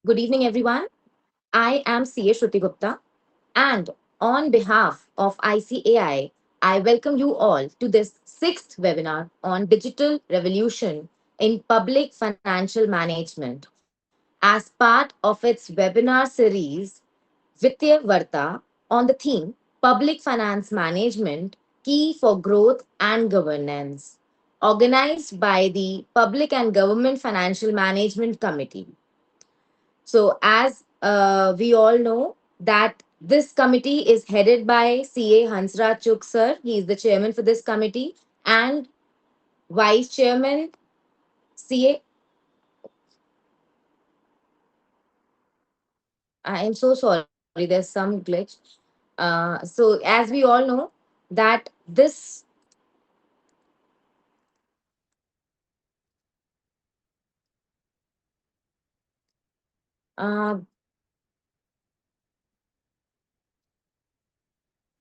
Good evening, everyone. I am CA Shruti Gupta, and on behalf of ICAI, I welcome you all to this sixth webinar on digital revolution in public financial management as part of its webinar series Vitya Varta on the theme Public Finance Management Key for Growth and Governance, organized by the Public and Government Financial Management Committee. So, as we all know, that this committee is headed by CA Hansraj Chuk sir. He is the chairman for this committee, and vice chairman CA. I am so sorry. There's some glitch. So, as we all know, that this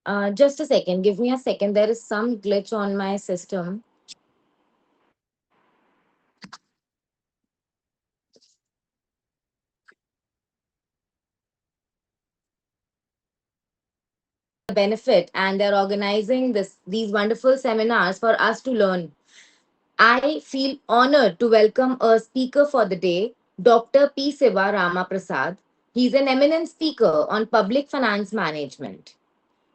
uh, just a second. Give me a second. There is some glitch on my system. Benefit, and they're organizing these wonderful seminars for us to learn. I feel honored to welcome a speaker for the day, Dr. P. Siva Rama Prasad. He's an eminent speaker on public finance management.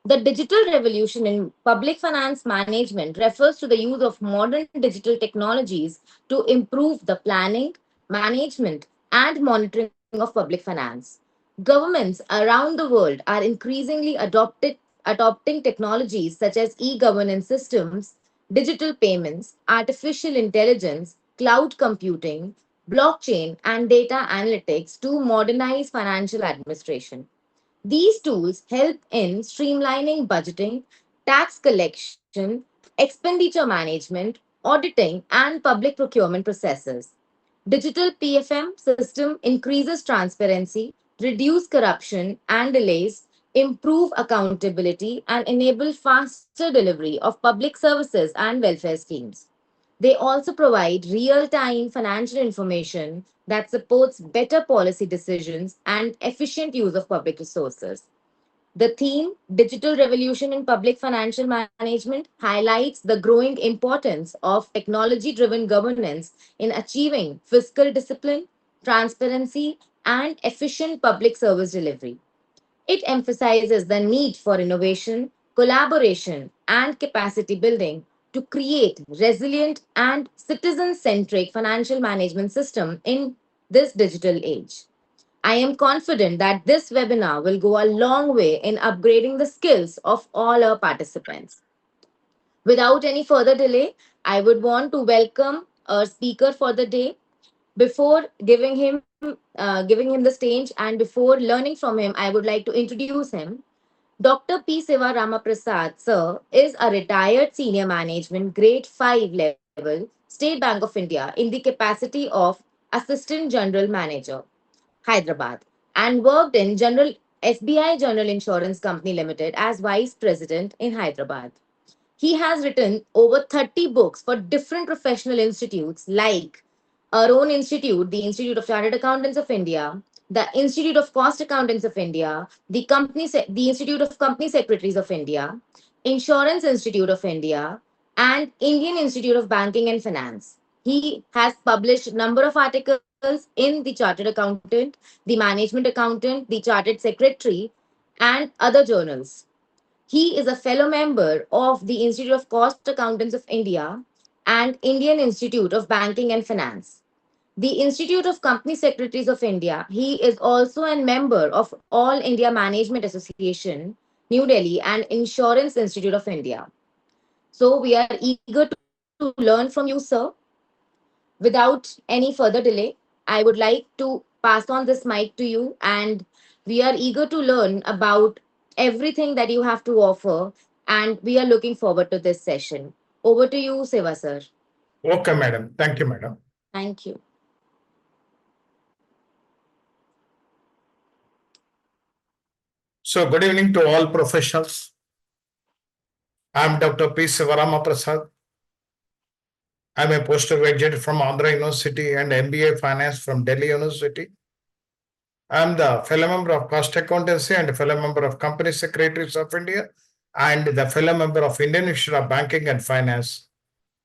The digital revolution in public finance management refers to the use of modern digital technologies to improve the planning, management, and monitoring of public finance. Governments around the world are increasingly adopting technologies such as e governance systems, digital payments, artificial intelligence, cloud computing, blockchain, and data analytics to modernize financial administration. These tools help in streamlining budgeting, tax collection, expenditure management, auditing, and public procurement processes. Digital PFM system increases transparency, reduce corruption and delays, improve accountability, and enable faster delivery of public services and welfare schemes. They also provide real time financial information that supports better policy decisions and efficient use of public resources. The theme, Digital Revolution in Public Financial Management, highlights the growing importance of technology driven governance in achieving fiscal discipline, transparency, and efficient public service delivery. It emphasizes the need for innovation, collaboration, and capacity building to create resilient and citizen-centric financial management system in this digital age. I am confident that this webinar will go a long way in upgrading the skills of all our participants. Without any further delay, I would want to welcome our speaker for the day. Before giving him the stage and before learning from him, I would like to introduce him. Dr. P. Siva Rama Prasad, sir, is a retired senior management grade 5 level State Bank of India in the capacity of Assistant General Manager, Hyderabad, and worked in General SBI General Insurance Company Limited as Vice President in Hyderabad. He has written over 30 books for different professional institutes like our own institute, the Institute of Chartered Accountants of India, the Institute of Cost Accountants of India, the Institute of Company Secretaries of India, Insurance Institute of India, and Indian Institute of Banking and Finance. He has published a number of articles in the Chartered Accountant, the Management Accountant, the Chartered Secretary, and other journals. He is a fellow member of the Institute of Cost Accountants of India and Indian Institute of Banking and Finance. The Institute of Company Secretaries of India. He is also a member of All India Management Association, New Delhi, and Insurance Institute of India. So we are eager to learn from you, sir. Without any further delay, I would like to pass on this mic to you, and we are eager to learn about everything that you have to offer, and we are looking forward to this session. Over to you, Seva sir. Okay, madam. Thank you, madam. Thank you. So, good evening to all professionals. I'm Dr. P. Sivarama Prasad. I'm a postgraduate from Andhra University and MBA Finance from Delhi University. I am the fellow member of Cost Accountancy and fellow member of Company Secretaries of India and the fellow member of Indian Institute of Banking and Finance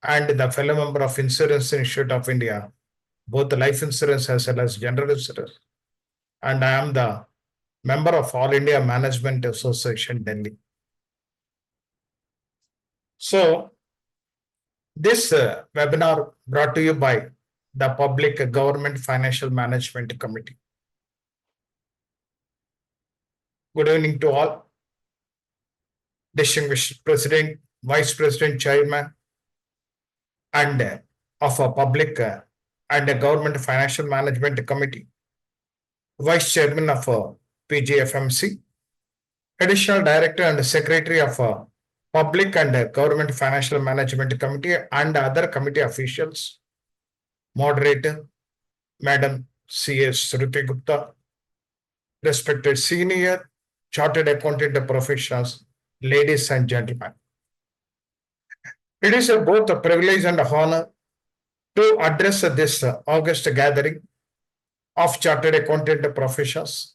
and the fellow member of Insurance Institute of India, both life insurance as well as general insurance. And I am the member of All India Management Association, Delhi. So, this webinar brought to you by the Public Government Financial Management Committee. Good evening to all. Distinguished President, Vice President, Chairman, and of a Public and a Government Financial Management Committee, Vice Chairman of PGFMC, Additional Director and Secretary of Public and Government Financial Management Committee and other committee officials, Moderator, Madam C.S. Shruti Gupta, respected senior chartered accountant professionals, ladies and gentlemen. It is both a privilege and honor to address this August gathering of chartered accountant professionals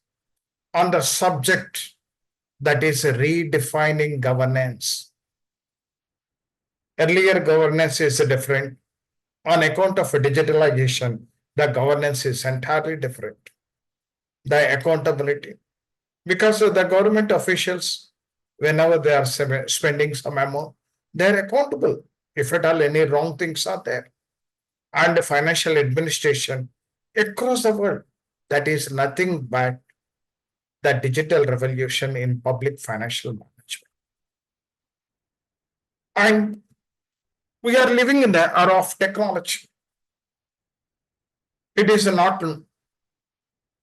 on the subject that is redefining governance. Earlier governance is different. On account of digitalization, the governance is entirely different. The accountability, because the government officials, whenever they are spending some amount, they are accountable if at all any wrong things are there. And the financial administration across the world, that is nothing but the digital revolution in public financial management. And we are living in the era of technology. It is not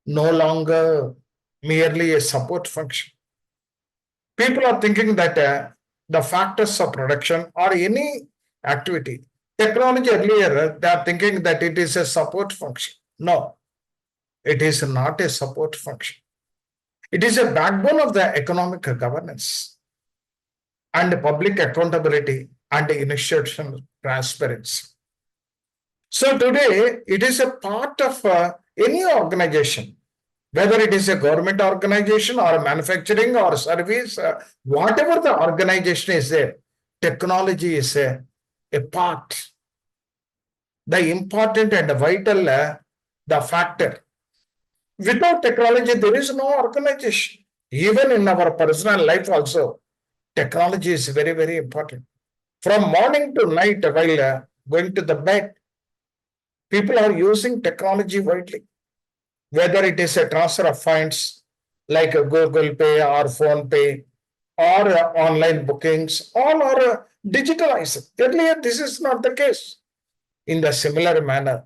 no longer merely a support function. People are thinking that the factors of production or any activity, technology earlier, they are thinking that it is a support function. No, it is not a support function. It is a backbone of the economic governance and public accountability and institutional transparency. So today, it is a part of any organization, whether it is a government organization or a manufacturing or service, whatever the organization is there, technology is a part. The important and vital, the factor. Without technology, there is no organization. Even in our personal life also, technology is very, very important. From morning to night, while going to the bed, people are using technology widely. Whether it is a transfer of funds like a Google Pay or Phone Pay or online bookings, all are digitalized. Earlier, this is not the case. In the similar manner,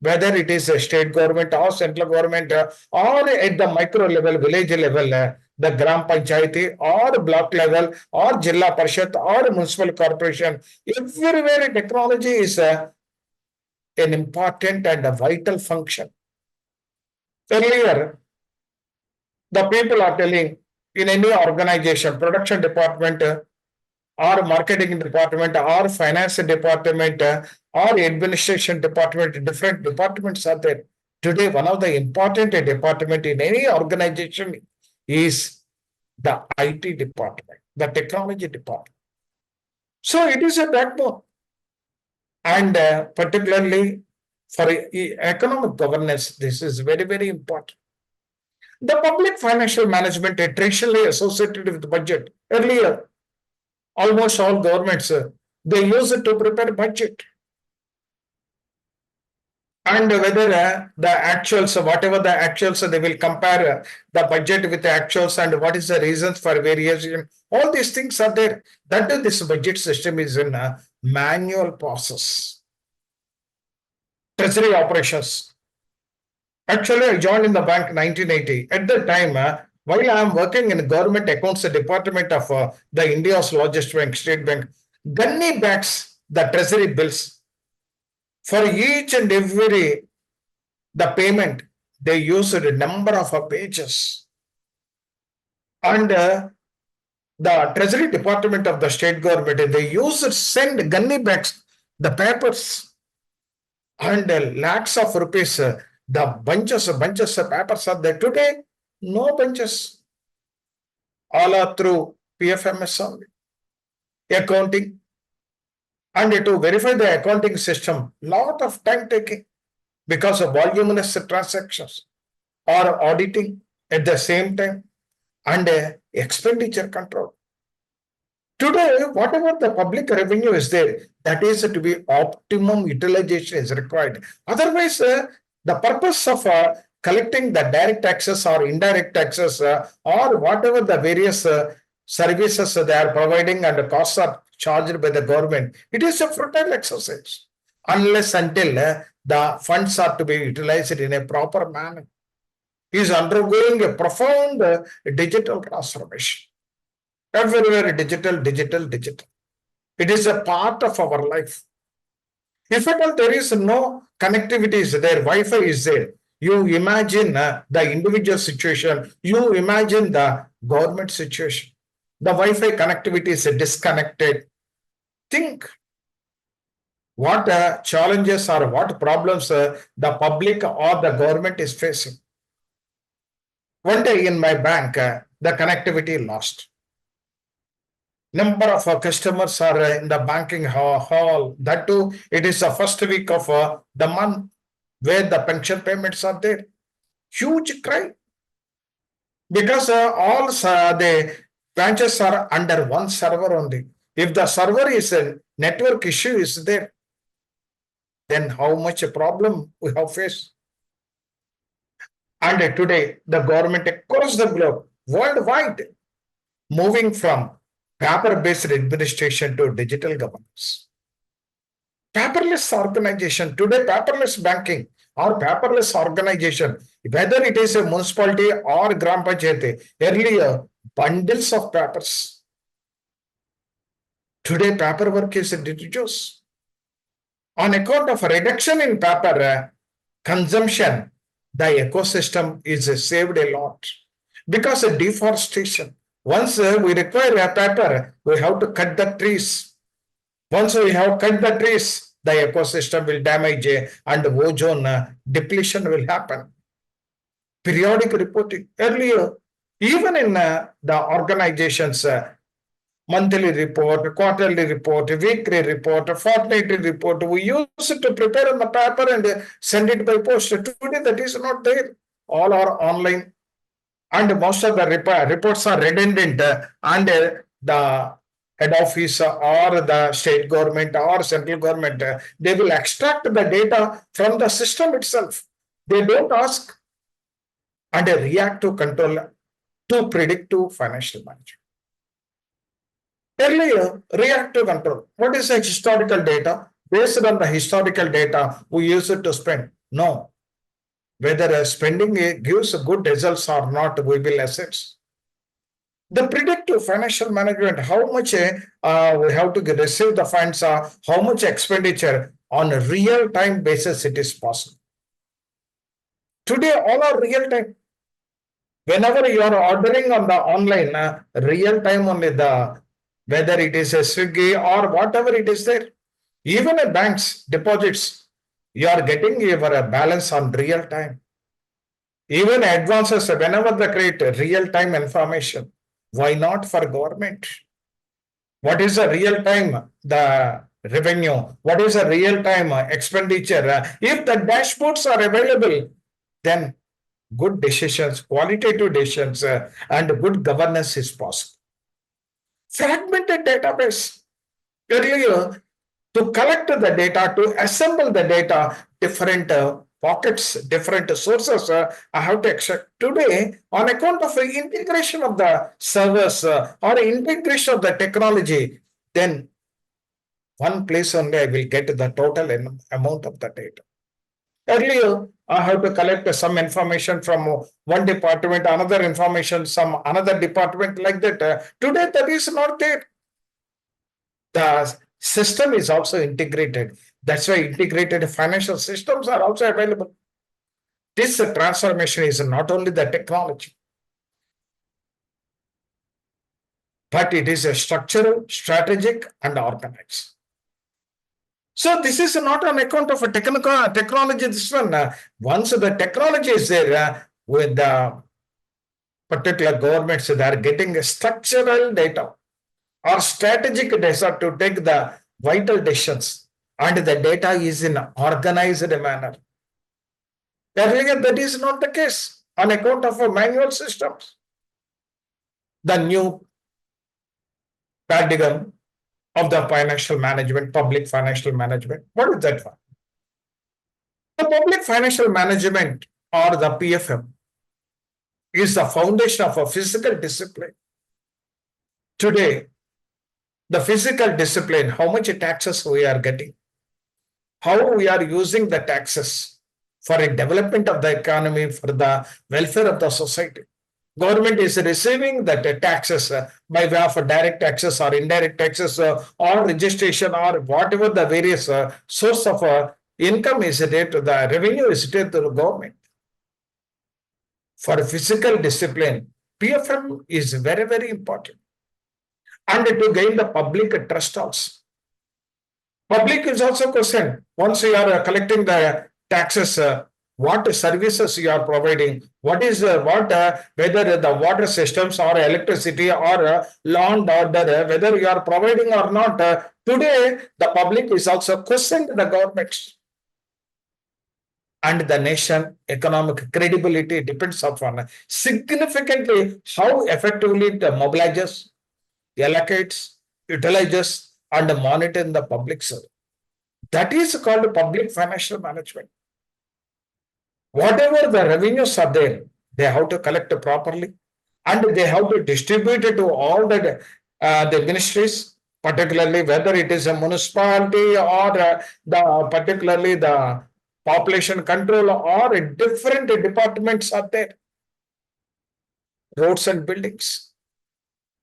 whether it is a state government or central government or at the micro level, village level, the Gram Panchayati or block level or Jilla Parishad or municipal corporation, everywhere technology is an important and a vital function. Earlier, the people are telling in any organization, production department or marketing department or finance department or administration department, different departments are there. Today, one of the important department in any organization is the IT department, the technology department. So it is a backbone. And particularly for economic governance, this is very, very important. The public financial management traditionally associated with the budget. Earlier, almost all governments, they use it to prepare budget. And whether the actuals, whatever the actuals, they will compare the budget with the actuals and what is the reasons for variation. All these things are there. That this budget system is in a manual process. Treasury operations. Actually, I joined in the bank 1980. At that time, while I am working in the government accounts department of the India's largest bank, State Bank, Gunny backs the treasury bills. For each and every the payment, they used a number of pages. And the treasury department of the state government, they used to send gunny backs the papers and lakhs of rupees the bunches of papers are there. Today, no bunches. All are through PFMS only. Accounting, and to verify the accounting system, lot of time taking because of voluminous transactions or auditing at the same time, and expenditure control. Today, whatever the public revenue is there, that is to be optimum utilization is required. Otherwise, the purpose of collecting the direct taxes or indirect taxes or whatever the various services they are providing and the costs are charged by the government, it is a futile exercise unless until the funds are to be utilized in a proper manner. Is undergoing a profound digital transformation. Everywhere digital, digital, digital. It is a part of our life. If at all there is no connectivity is there, Wi-Fi is there, you imagine the individual situation, you imagine the government situation. The Wi-Fi connectivity is disconnected. Think what challenges or what problems the public or the government is facing. One day in my bank, the connectivity lost. Number of customers are in the banking hall. That too, it is the first week of the month where the pension payments are there. Huge cry because all the branches are under one server only. If the server is a network issue is there, then how much a problem we have faced. And today, the government across the globe, worldwide, moving from paper-based administration to digital governance. Paperless organization, today paperless banking or paperless organization, whether it is a municipality or Gram Panchayat, earlier bundles of papers. Today paperwork is reduced. On account of reduction in paper consumption, the ecosystem is saved a lot because of deforestation. Once we require a paper, we have to cut the trees. Once we have cut the trees, the ecosystem will damage and ozone depletion will happen. Periodic reporting. Earlier, even in the organizations, monthly report, quarterly report, weekly report, fortnightly report, we used to prepare on the paper and send it by post. Today, that is not there. All are online. And most of the reports are redundant and the head office or the state government or central government, they will extract the data from the system itself. They don't ask and react to control to predictive financial management. Earlier, react to control. What is the historical data? Based on the historical data, we use it to spend. No, whether spending gives good results or not, we will assess. The predictive financial management, how much we have to receive the funds, how much expenditure on a real-time basis it is possible. Today, all are real-time. Whenever you are ordering on the online, real-time only the, whether it is a Swiggy or whatever it is there. Even in banks, deposits, you are getting your balance on real-time. Even advances, whenever they create real-time information, why not for government? What is the real-time, the revenue? What is the real-time expenditure? If the dashboards are available, then good decisions, qualitative decisions, and good governance is possible. Fragmented database. Earlier, to collect the data, to assemble the data, different pockets, different sources, I have to accept. Today, on account of the integration of the servers or integration of the technology, then one place only I will get the total amount of the data. Earlier, I have to collect some information from one department, another information, some another department like that. Today, that is not there. The system is also integrated. That's why integrated financial systems are also available. This transformation is not only the technology, but it is a structural, strategic, and organized. So this is not on account of a technology. This one, once the technology is there, with the particular governments, they are getting a structural data or strategic data to take the vital decisions, and the data is in organized manner. Earlier, that is not the case on account of manual systems. The new paradigm of the financial management, public financial management. What is that one? The public financial management, or the PFM, is the foundation of a physical discipline. Today, the physical discipline, how much taxes we are getting, how we are using the taxes for a development of the economy, for the welfare of the society. Government is receiving that taxes by way of direct taxes or indirect taxes, or registration, or whatever the various source of income is there to the revenue is there to the government. For physical discipline, PFM is very, very important. And to gain the public trust also. Public is also questioned. Once you are collecting the taxes, what services you are providing, what is whether the water systems or electricity or law and order, whether you are providing or not. Today, the public is also questioning the governments. And the nation economic credibility depends upon significantly how effectively it mobilizes, allocates, utilizes, and monitors the public service. That is called public financial management. Whatever the revenues are there, they have to collect properly, and they have to distribute it to all the ministries, particularly whether it is a municipality or particularly the population control or different departments are there. Roads and buildings,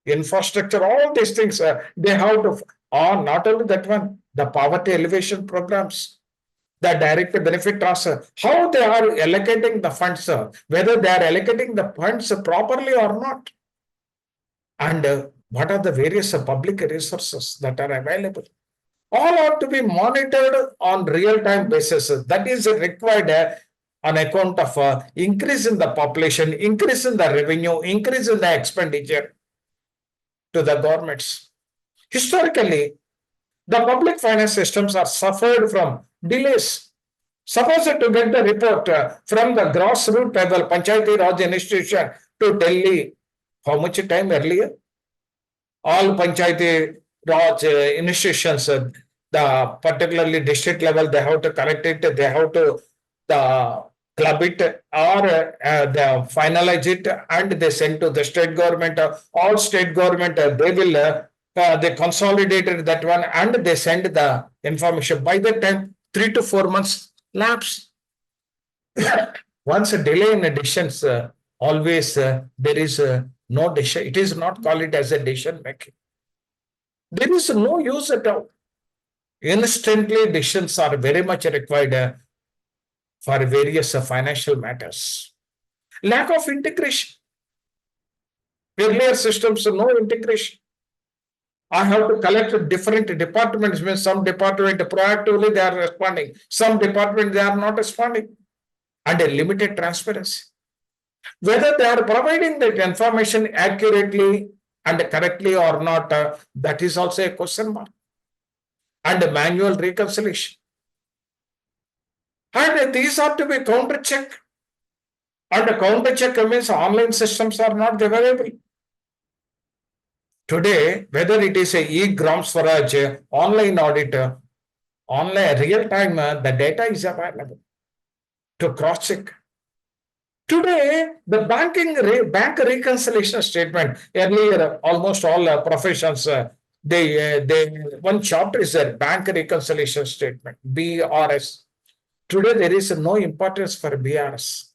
infrastructure, all these things, they have to, or not only that one, the poverty elevation programs, the direct benefit transfer, how they are allocating the funds, whether they are allocating the funds properly or not, and what are the various public resources that are available. All have to be monitored on real-time basis. That is required on account of increase in the population, increase in the revenue, increase in the expenditure to the governments. Historically, the public finance systems are suffered from delays. Suppose to get the report from the grassroots level, Panchayati Raj institution to Delhi, how much time earlier? All Panchayati Raj institutions, the particularly district level, they have to collect it, they have to club it, or they finalize it, and they send to the state government. All state government, they will they consolidated that one, and they send the information. By that time, 3 to 4 months lapse. Once a delay in decisions, always there is no decision. It is not called it as a decision making. There is no use at all. Instantly, decisions are very much required for various financial matters. Lack of integration. Earlier systems, no integration. I have to collect different departments. Means some department proactively they are responding, some department they are not responding, and a limited transparency. Whether they are providing that information accurately and correctly or not, that is also a question mark. And a manual reconciliation. And these are to be counter check. And the counter check means online systems are not available. Today, whether it is a e-Gram Swaraj, online auditor, online real time, the data is available to cross check. Today, the bank reconciliation statement, earlier almost all professions, they one chapter is a bank reconciliation statement, BRS. Today, there is no importance for BRS.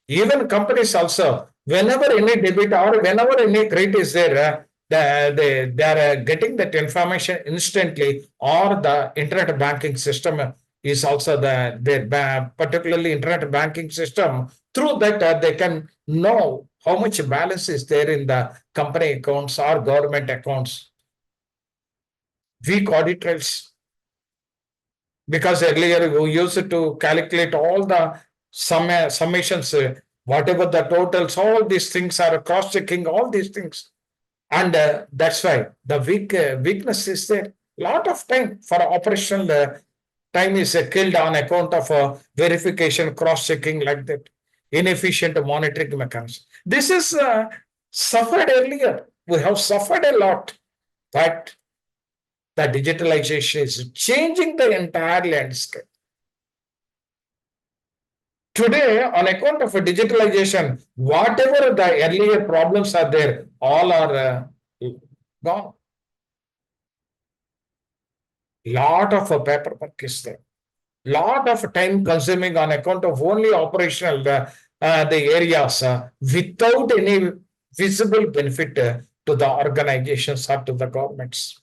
Even companies also, whenever any debit or whenever any credit is there, they are getting that information instantly, or the internet banking system is also their particularly internet banking system. Through that, they can know how much balance is there in the company accounts or government accounts. Weak audit trails. because earlier you used to calculate all the summations, whatever the totals, all these things are cross checking, all these things. And that's why the weakness is there. Lot of time for operational time is killed on account of verification, cross checking like that, inefficient monitoring mechanism. This is suffered earlier. We have suffered a lot, but the digitalization is changing the entire landscape. Today, on account of digitalization, whatever the earlier problems are there, all are gone. Lot of paperwork is there. Lot of time consuming on account of only operational the areas without any visible benefit to the organizations or to the governments.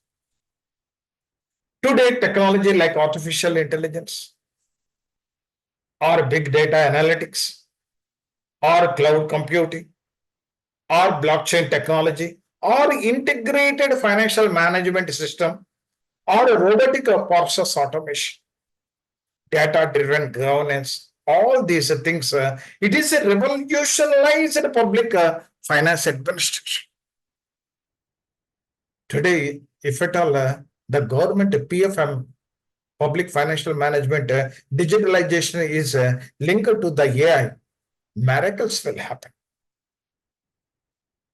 Today, technology like artificial intelligence or big data analytics or cloud computing or blockchain technology or integrated financial management system or robotic process automation, data driven governance, all these things, it is a revolutionized public finance administration. Today, if at all the government PFM, public financial management, digitalization is linked to the AI, miracles will happen.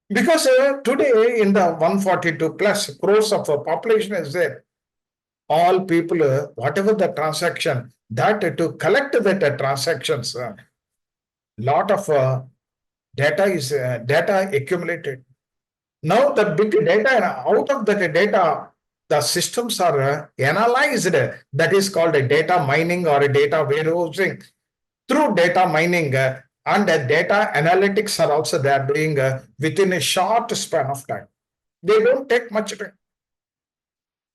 Because today in the 142 plus crores of population is there, all people, whatever the transaction, that to collect that transactions, lot of data is data accumulated. Now the big data, out of that data, the systems are analyzed. That is called a data mining or a data warehousing. Through data mining and data analytics are also they are doing within a short span of time. They don't take much time.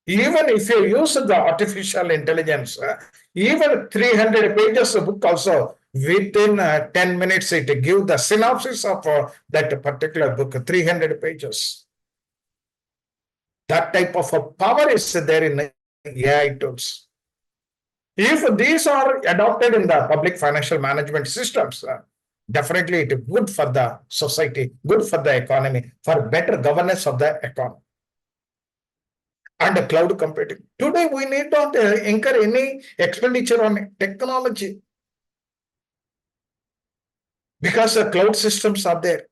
Even if you use the artificial intelligence, even 300 pages of book also, within 10 minutes, it gives the synopsis of that particular book, 300 pages. That type of power is there in AI tools. If these are adopted in the public financial management systems, definitely it is good for the society, good for the economy, for better governance of the economy. And cloud computing. Today, we need not incur any expenditure on technology because the cloud systems are there.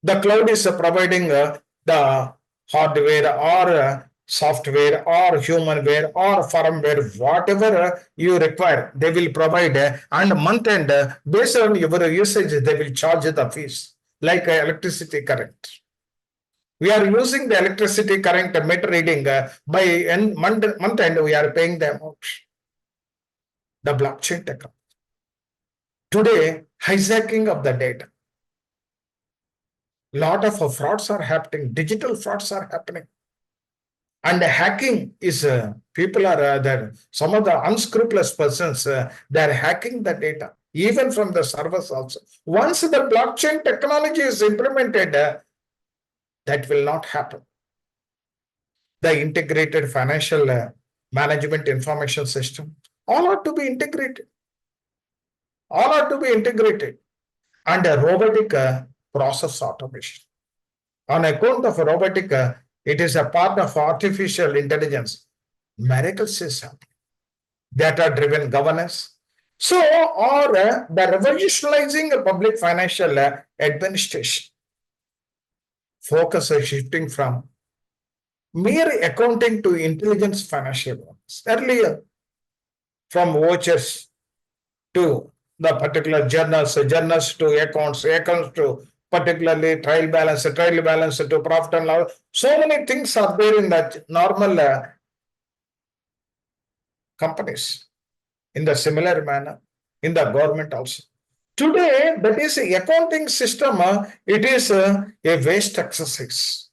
The cloud is providing the hardware or software or humanware or firmware, whatever you require, they will provide. And month end, based on your usage, they will charge the fees like electricity current. We are using the electricity current meter reading by month end, we are paying the amount. The blockchain technology. Today, hijacking of the data. Lot of frauds are happening, digital frauds are happening. And hacking is, people are there, some of the unscrupulous persons, they are hacking the data, even from the servers also. Once the blockchain technology is implemented, that will not happen. The integrated financial management information system, all are to be integrated. All are to be integrated. And robotic process automation. On account of robotic, it is a part of artificial intelligence. Miracles is happening. Data-driven governance. So, or the revolutionizing public financial administration. Focus is shifting from mere accounting to intelligence financial ones. Earlier, from vouchers to the particular journals, journals to accounts, accounts to particularly trial balance to profit and loss. So many things are there in that normal companies in the similar manner in the government also. Today, that is accounting system, it is a waste exercise,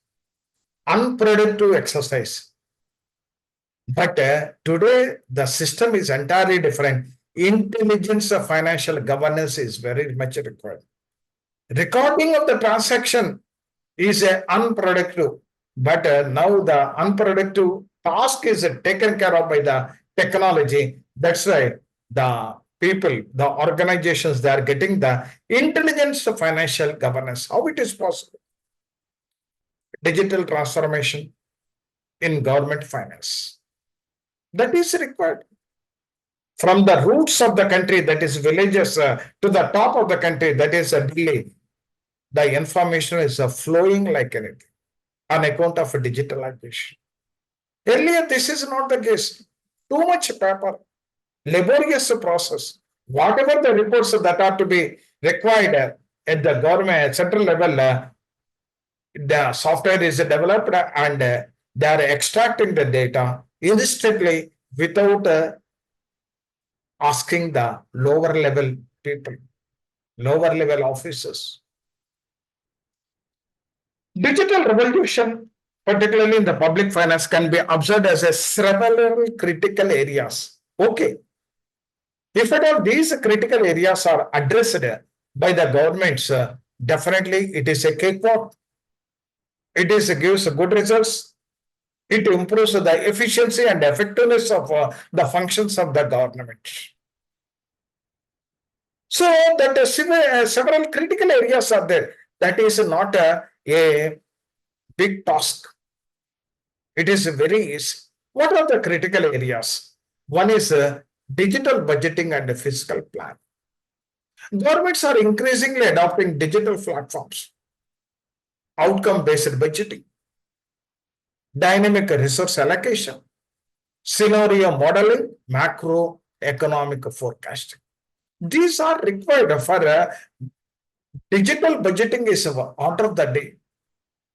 unproductive exercise. But today, the system is entirely different. Intelligence of financial governance is very much required. Recording of the transaction is unproductive, but now the unproductive task is taken care of by the technology. That's why the people, the organizations, they are getting the intelligence of financial governance. How it is possible? Digital transformation in government finance. That is required. From the roots of the country, that is villages, to the top of the country, that is Delhi, the information is flowing like anything on account of digitalization. Earlier, this is not the case. Too much paper, laborious process. Whatever the reports that are to be required at the government central level, the software is developed and they are extracting the data instantly without asking the lower level people, lower level officers. Digital revolution, particularly in the public finance, can be observed as a several critical areas. Okay, if at all these critical areas are addressed by the governments, definitely it is a cakewalk. It is gives good results. It improves the efficiency and effectiveness of the functions of the government. So that several critical areas are there. That is not a big task. It is very easy. What are the critical areas? One is digital budgeting and fiscal plan. Governments are increasingly adopting digital platforms, outcome-based budgeting, dynamic resource allocation, scenario modeling, macroeconomic forecasting. These are required for digital budgeting is order of the day.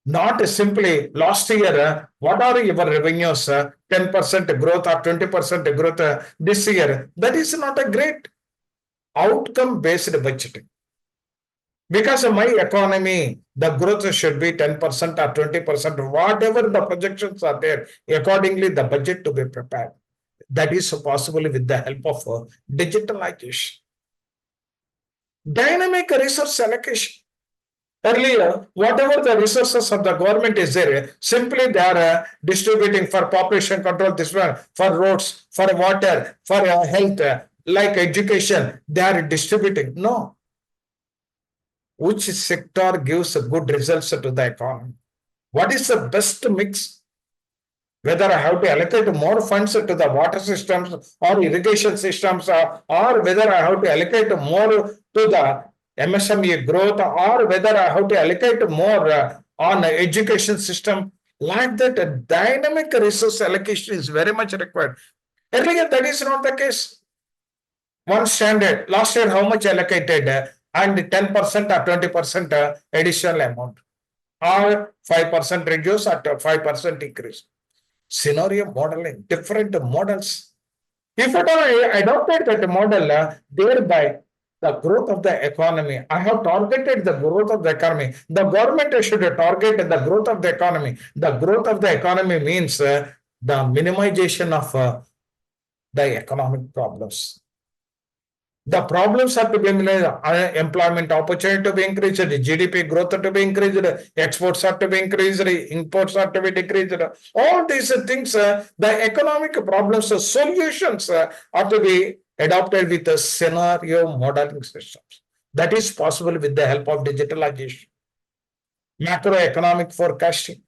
Not simply last year, what are your revenues, 10% growth or 20% growth this year. That is not a great outcome-based budgeting. Because of my economy, the growth should be 10% or 20%, whatever the projections are there, accordingly the budget to be prepared. That is possible with the help of digitalization. Dynamic resource allocation. Earlier, whatever the resources of the government is there, simply they are distributing for population control, this one, for roads, for water, for health, like education, they are distributing. No. Which sector gives good results to the economy? What is the best mix? Whether I have to allocate more funds to the water systems or irrigation systems, or whether I have to allocate more to the MSME growth, or whether I have to allocate more on education system, like that, dynamic resource allocation is very much required. Earlier, that is not the case. One standard, last year, how much allocated, and 10% or 20% additional amount, or 5% reduce or 5% increase. Scenario modeling, different models. If at all I adopted that model, thereby the growth of the economy, I have targeted the growth of the economy. The government should target the growth of the economy. The growth of the economy means the minimization of the economic problems. The problems are to be minimized, employment opportunity to be increased, GDP growth to be increased, exports are to be increased, imports are to be decreased. All these things, the economic problems, solutions are to be adopted with the scenario modeling systems. That is possible with the help of digitalization. Macroeconomic forecasting.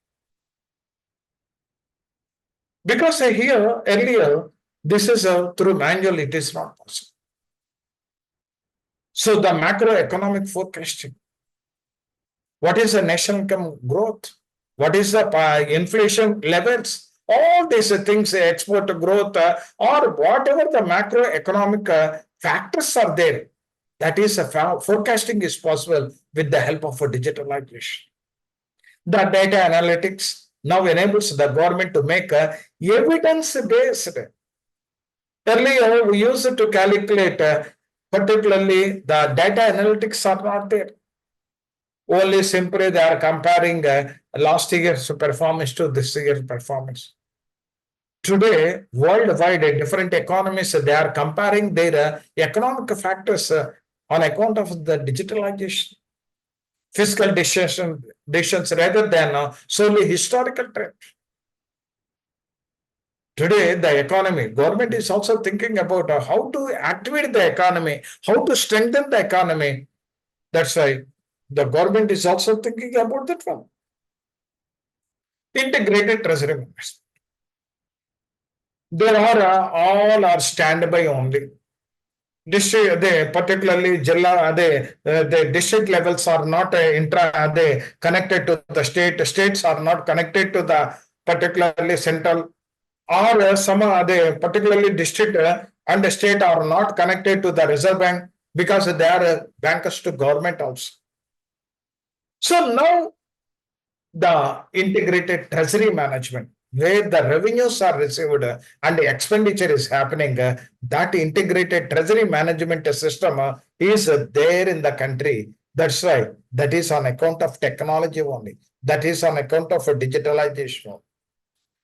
Because here, earlier, this is through manual, it is not possible. So the macroeconomic forecasting. What is the national income growth? What is the inflation levels? All these things, export growth, or whatever the macroeconomic factors are there, that is forecasting is possible with the help of digitalization. The data analytics now enables the government to make evidence-based. Earlier, we used to calculate, particularly the data analytics are not there. Only simply they are comparing last year's performance to this year's performance. Today, worldwide, different economies, they are comparing their economic factors on account of the digitalization, fiscal decisions rather than solely historical trends. Today, the economy, government is also thinking about how to activate the economy, how to strengthen the economy. That's why the government is also thinking about that one. Integrated treasury management. There are all are standby only. District, they particularly Jilla, the district levels are not they connected to the state. States are not connected to the particularly central, or some they particularly district and the state are not connected to the Reserve Bank because they are bankers to government also. So now the integrated treasury management, where the revenues are received and the expenditure is happening, that integrated treasury management system is there in the country. That's why that is on account of technology only. That is on account of digitalization.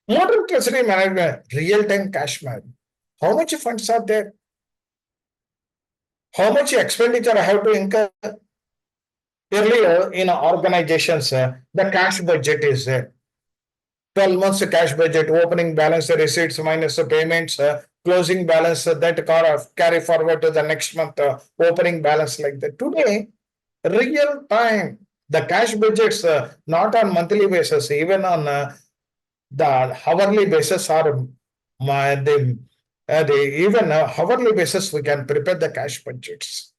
Modern treasury management, real-time cash management. How much funds are there? How much expenditure I have to incur? Earlier in organizations, the cash budget is there. 12 months cash budget, opening balance, receipts minus payments, closing balance that carry forward to the next month, opening balance like that. Today, real time, the cash budgets, not on monthly basis, even on the hourly basis or even hourly basis, we can prepare the cash budgets.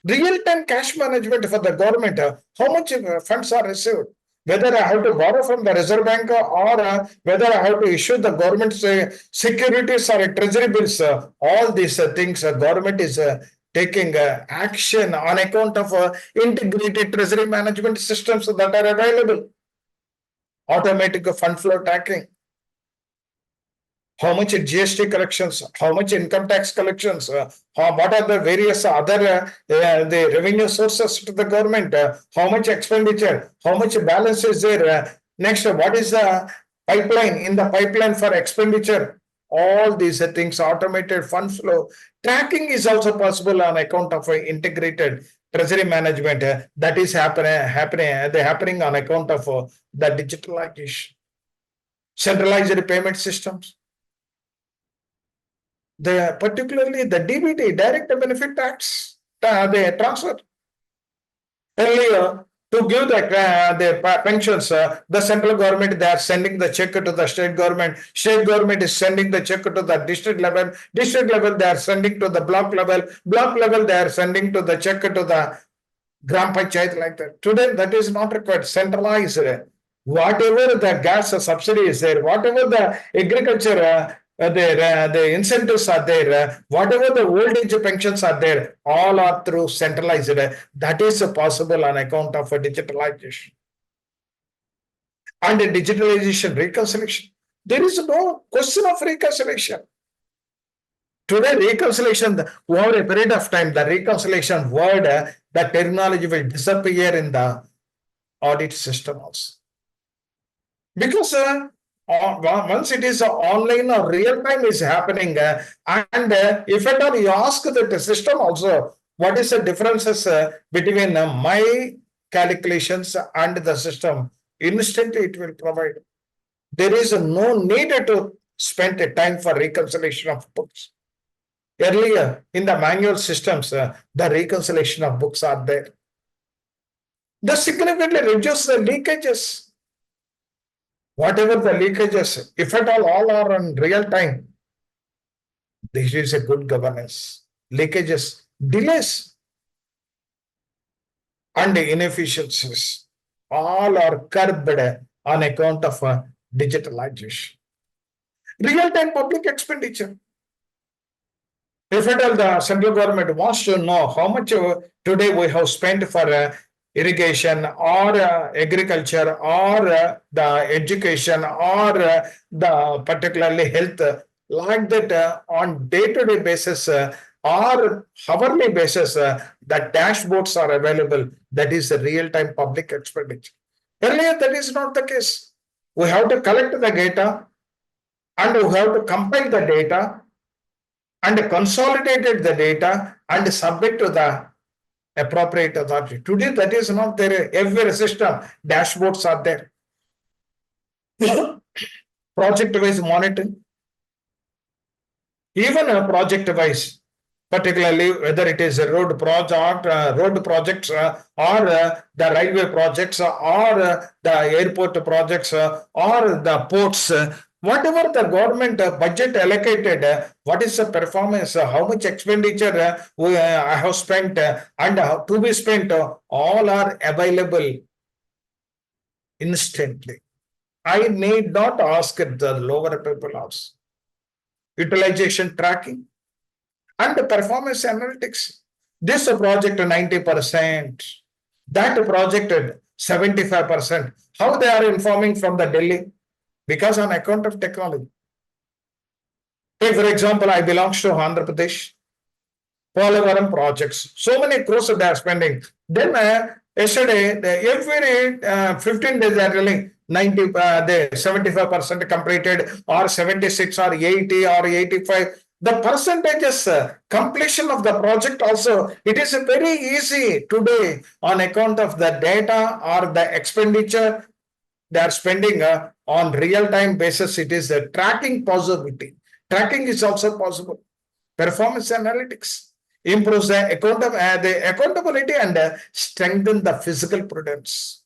Real-time cash management for the government, how much funds are received, whether I have to borrow from the Reserve Bank or whether I have to issue the government securities or treasury bills, all these things, government is taking action on account of integrated treasury management systems that are available. Automatic fund flow tracking, how much GST collections, how much income tax collections, what are the various other the revenue sources to the government, how much expenditure, how much balance is there. Next, what is the pipeline in the pipeline for expenditure? All these things, automated fund flow tracking is also possible on account of integrated treasury management that is happening on account of the digitalization, centralized payment systems, particularly the DBT, direct benefit tax, the transfer. Earlier, to give the pensions, the central government, they are sending the check to the state government is sending the check to the district level they are sending to the block level they are sending to the check to the gram panchayat like that. Today, that is not required, centralized. Whatever the gas subsidy is there, whatever the agriculture the incentives are there, whatever the old age pensions are there, all are through centralized. That is possible on account of digitalization. And digitalization, reconciliation. There is no question of reconciliation. Today, reconciliation, over a period of time, the reconciliation word, the terminology will disappear in the audit system also. Because once it is online or real time is happening, and if at all you ask the system also, what is the differences between my calculations and the system, instantly it will provide. There is no need to spend time for reconciliation of books. Earlier in the manual systems, the reconciliation of books are there. This significantly reduces the leakages. Whatever the leakages, if at all are on real time, this is a good governance. Leakages, delays, and inefficiencies, all are curbed on account of digitalization. Real-time public expenditure. If at all the central government wants to know how much today we have spent for irrigation or agriculture or the education or the particularly health, like that on day-to-day basis or hourly basis, the dashboards are available. That is the real-time public expenditure. Earlier, that is not the case. We have to collect the data and we have to compile the data and consolidated the data and submit to the appropriate authority. Today, that is not there. Every system, dashboards are there. Project-wise monitoring. even project wise, particularly whether it is a road projects or the railway projects or the airport projects or the ports. Whatever the government budget allocated, what is the performance, how much expenditure I have spent and to be spent, all are available instantly. I need not ask the lower people also. Utilization tracking and performance analytics. This project 90%, that project 75%. How they are informing from the Delhi? Because on account of technology. Take for example, I belongs to Andhra Pradesh, Polavaram projects. So many crores they are spending. Then yesterday, every 15 days they are telling 90, they 75% completed or 76 or 80 or 85. The percentages completion of the project also, it is very easy today on account of the data or the expenditure they are spending on real time basis. It is a tracking possibility. Tracking is also possible. Performance analytics improves the accountability and strengthen the physical prudence.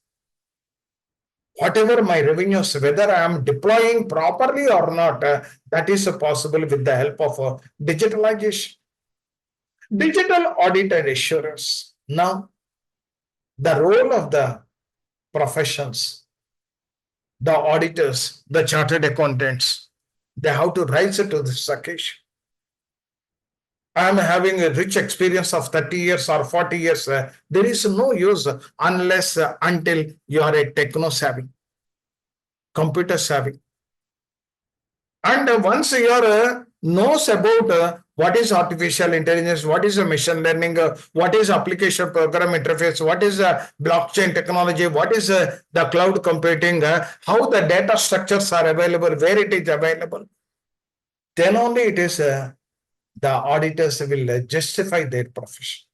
Whatever my revenues, whether I am deploying properly or not, that is possible with the help of digitalization. Digital audit and assurance. Now, the role of the professions, the auditors, the chartered accountants, they have to rise to this occasion. I'm having a rich experience of 30 years or 40 years. There is no use unless until you are a techno savvy, computer savvy. And once you are knows about what is artificial intelligence, what is a machine learning, what is application program interface, what is blockchain technology, what is the cloud computing, how the data structures are available, where it is available, then only it is the auditors will justify their profession.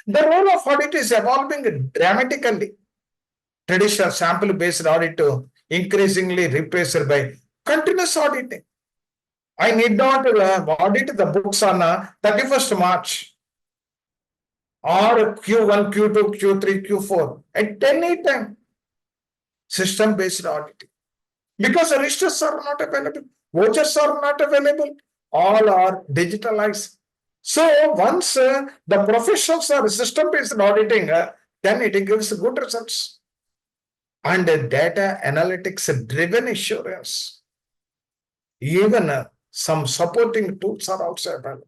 The role of audit is evolving dramatically. Traditional sample-based audit to increasingly replaced by continuous auditing. I need not audit the books on 31st March or Q1, Q2, Q3, Q4 at any time. System-based auditing. Because registers are not available, vouchers are not available, all are digitalized. So once the professionals are system-based auditing, then it gives good results. And data analytics driven assurance. Even some supporting tools are also available.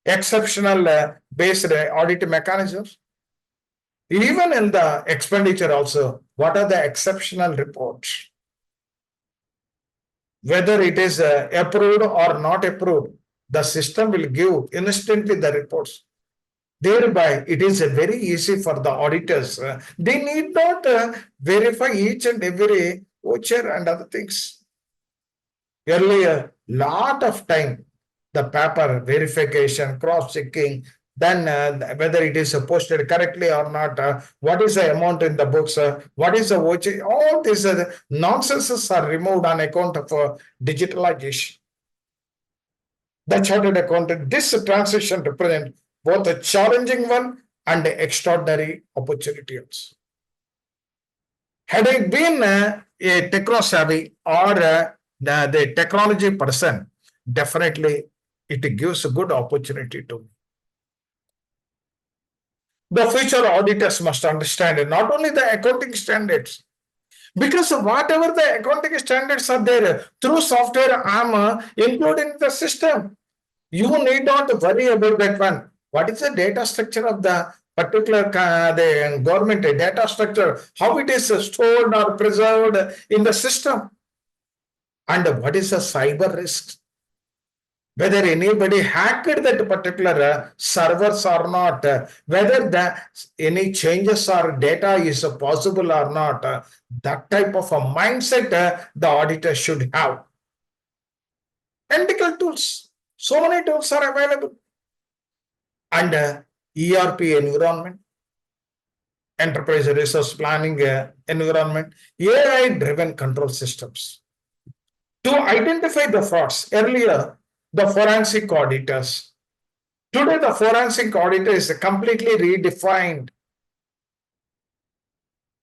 Exceptional based audit mechanisms. Even in the expenditure also, what are the exceptional reports? Whether it is approved or not approved, the system will give instantly the reports. Thereby, it is very easy for the auditors. They need not verify each and every voucher and other things. Earlier, lot of time, the paper verification, cross-checking, then whether it is posted correctly or not, what is the amount in the books, what is the voucher, all these nonsenses are removed on account of digitalization. The chartered accountant, this transition represents both a challenging one and an extraordinary opportunity also. Had I been a techno-savvy or the technology person, definitely it gives a good opportunity to me. The future auditors must understand not only the accounting standards, because whatever the accounting standards are there, through software, I'm including the system. You need not worry about that one. What is the data structure of the particular the government data structure, how it is stored or preserved in the system, and what is the cyber risk, whether anybody hacked that particular servers or not, whether any changes or data is possible or not, that type of a mindset the auditor should have. Analytical tools, so many tools are available. And ERP environment, enterprise resource planning environment, AI driven control systems. To identify the frauds, earlier the forensic auditors. Today, the forensic auditor is completely redefined.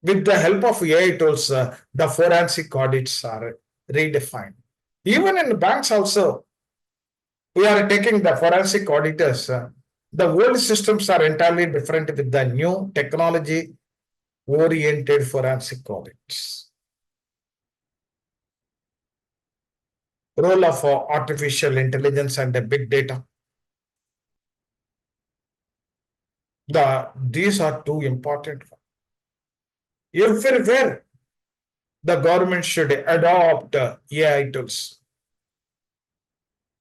With the help of AI tools, the forensic audits are redefined. Even in banks also, we are taking the forensic auditors. The old systems are entirely different with the new technology oriented forensic audits. Role of artificial intelligence and big data. These are two important. Everywhere, the government should adopt AI tools.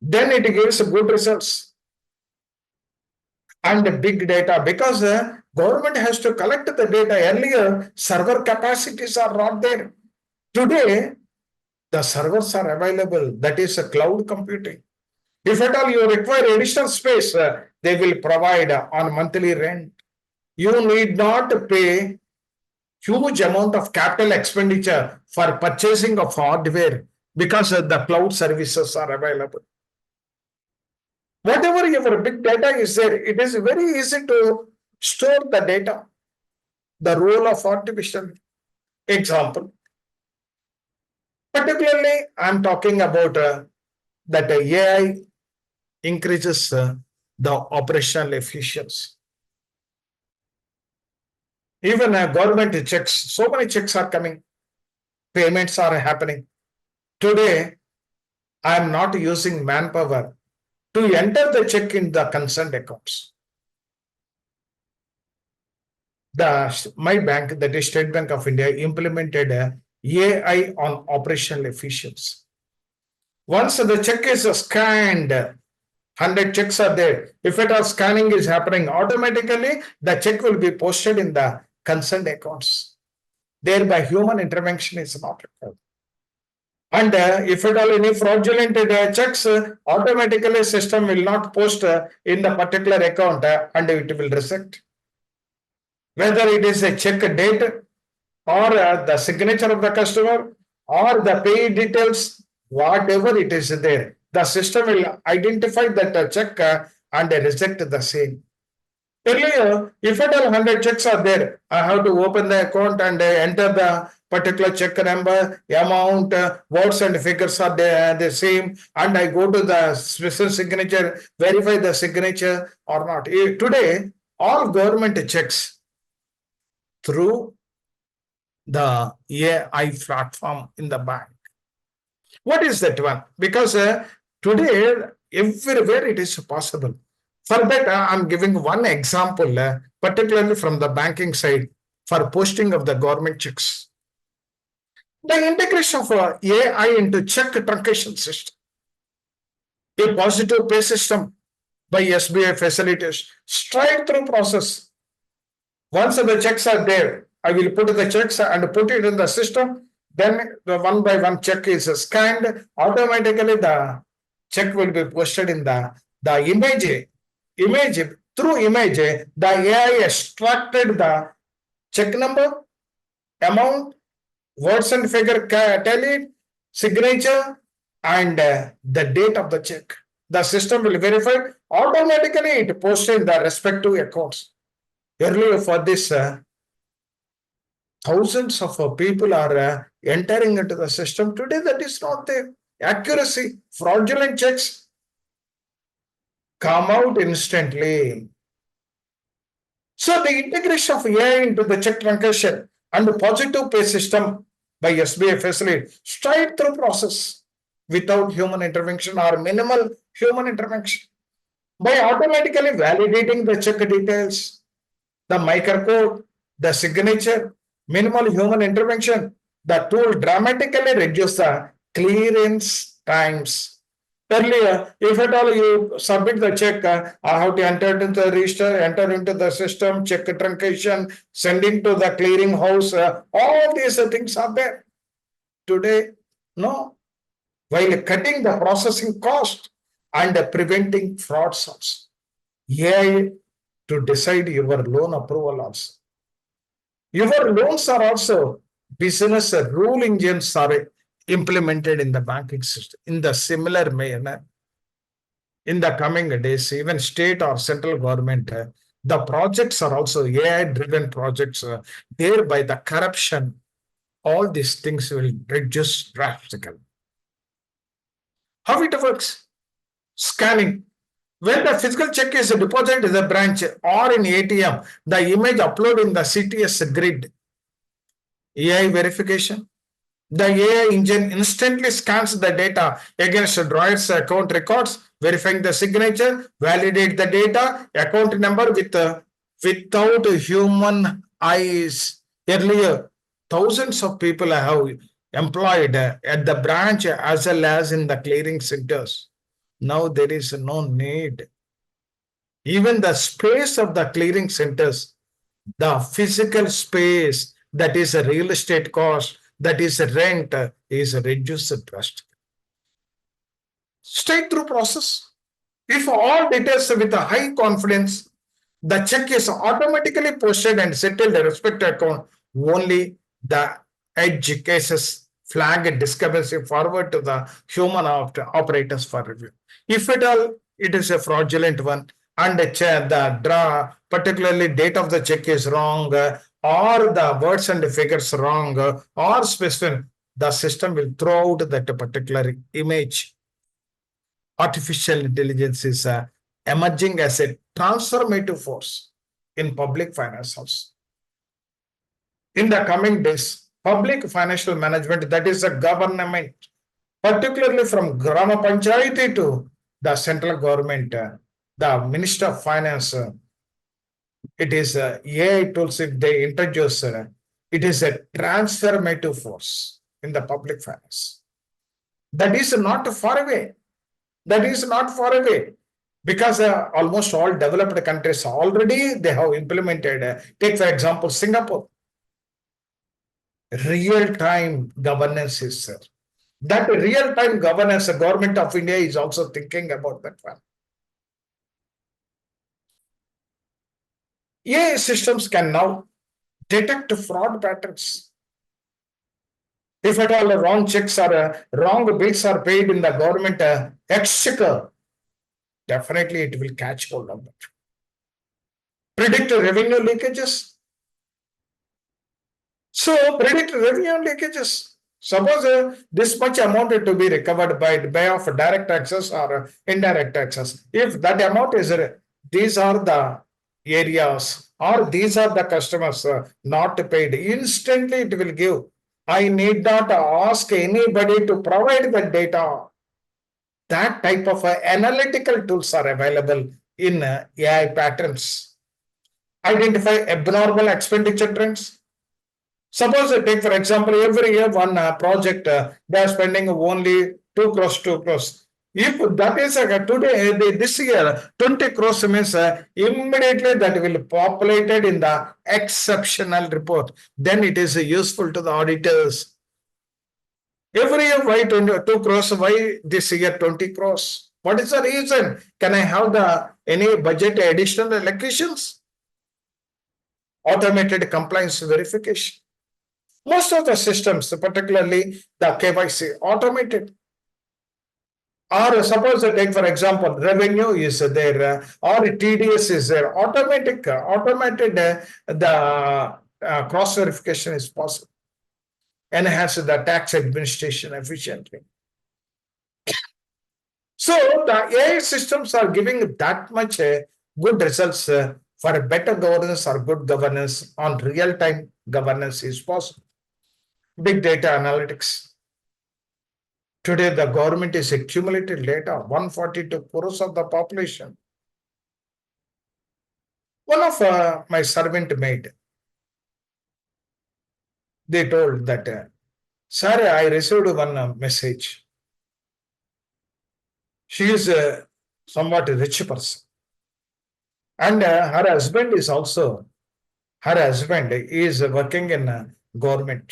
Then it gives good results. And big data, because government has to collect the data. Earlier, server capacities are not there. Today, the servers are available. That is a cloud computing. If at all you require additional space, they will provide on monthly rent. You need not pay huge amount of capital expenditure for purchasing of hardware because the cloud services are available. Whatever your big data is there, it is very easy to store the data. The role of artificial example. Particularly, I'm talking about that AI increases the operational efficiency. Even government checks, so many checks are coming, payments are happening. Today, I am not using manpower to enter the check in the concerned accounts. My bank, that is State Bank of India, implemented AI on operational efficiency. Once the check is scanned, 100 checks are there. If at all scanning is happening, automatically the check will be posted in the concerned accounts. Thereby, human intervention is not required. And if at all any fraudulent checks, automatically system will not post in the particular account and it will reject. Whether it is a check date or the signature of the customer or the pay details, whatever it is there, the system will identify that check and reject the same. Earlier, if at all 100 checks are there, I have to open the account and enter the particular check number, amount, words and figures are the same, and I go to the special signature, verify the signature or not. Today, all government checks through the AI platform in the bank. What is that one? Because today, everywhere it is possible. For that, I'm giving one example, particularly from the banking side, for posting of the government checks. The integration of AI into check truncation system, a positive pay system by SBI facilities, straight through process. Once the checks are there, I will put the checks and put it in the system. Then the one by one check is scanned. Automatically, the check will be posted in the image. Through image, the AI extracted the check number, amount, words and figure tally, signature, and the date of the check. The system will verify. Automatically, it posted the respective accounts. Earlier, for this, thousands of people are entering into the system. Today, that is not the accuracy. Fraudulent checks come out instantly. So the integration of AI into the check truncation and the positive pay system by SBI facility, straight through process without human intervention or minimal human intervention. By automatically validating the check details, the microcode, the signature, minimal human intervention, the tool dramatically reduces the clearance times. Earlier, if at all you submit the check, I have to enter into the register, enter into the system, check truncation, sending to the clearing house, all these things are there. Today, no. While cutting the processing cost and preventing frauds also. AI to decide your loan approval also. Your loans are also business rule engines are implemented in the banking system in the similar manner. in the coming days, even state or central government, the projects are also AI driven projects, thereby the corruption, all these things will reduce drastically. How it works? Scanning. When the physical check is deposited in the branch or in ATM, the image uploaded in the CTS grid. AI verification. The AI engine instantly scans the data against the drawer's account records, verifying the signature, validate the data, account number without human eyes. Earlier, thousands of people have employed at the branch as well as in the clearing centers. Now there is no need. Even the space of the clearing centers, the physical space, that is a real estate cost, that is a rent, is reduced drastically. Straight through process. If all details with a high confidence, the check is automatically posted and settled the respective account. Only the edge cases flag discrepancy forward to the human operators for review. If at all it is a fraudulent one and the draw, particularly date of the check is wrong, or the words and figures wrong, or specific, the system will throw out that particular image. Artificial intelligence is emerging as a transformative force in public finance house. In the coming days, public financial management, that is a government, particularly from Grama Panchayati to the central government, the Minister of Finance, it is AI tools if they introduce, it is a transformative force in the public finance. That is not far away. That is not far away because almost all developed countries already they have implemented. Take for example Singapore. Real-time governance is there. That real-time governance, the government of India is also thinking about that one. AI systems can now detect fraud patterns. If at all wrong checks or wrong bills are paid in the government exchequer, definitely it will catch hold of that. Predict revenue leakages. So predict revenue leakages. Suppose this much amount to be recovered by of direct taxes or indirect taxes. If that amount is, these are the areas or these are the customers not paid, instantly it will give. I need not ask anybody to provide the data. That type of analytical tools are available in AI patterns. Identify abnormal expenditure trends. Suppose take for example, every year one project, they are spending only 2 crores, 2 crores. If that is today, this year, 20 crores means immediately that will populated in the exceptional report. Then it is useful to the auditors. Every year, why 22 crores? Why this year 20 crores? What is the reason? Can I have any budget additional electricians? Automated compliance verification. Most of the systems, particularly the KYC, automated. Or suppose take for example, revenue is there, or TDS is there, automated the cross verification is possible. Enhance the tax administration efficiently. So the AI systems are giving that much good results for a better governance or good governance on real-time governance is possible. Big data analytics. Today, the government is accumulated data, 142 crores of the population. One of my servant maid, they told that, sir, I received one message. She is a somewhat rich person. And her husband is working in government.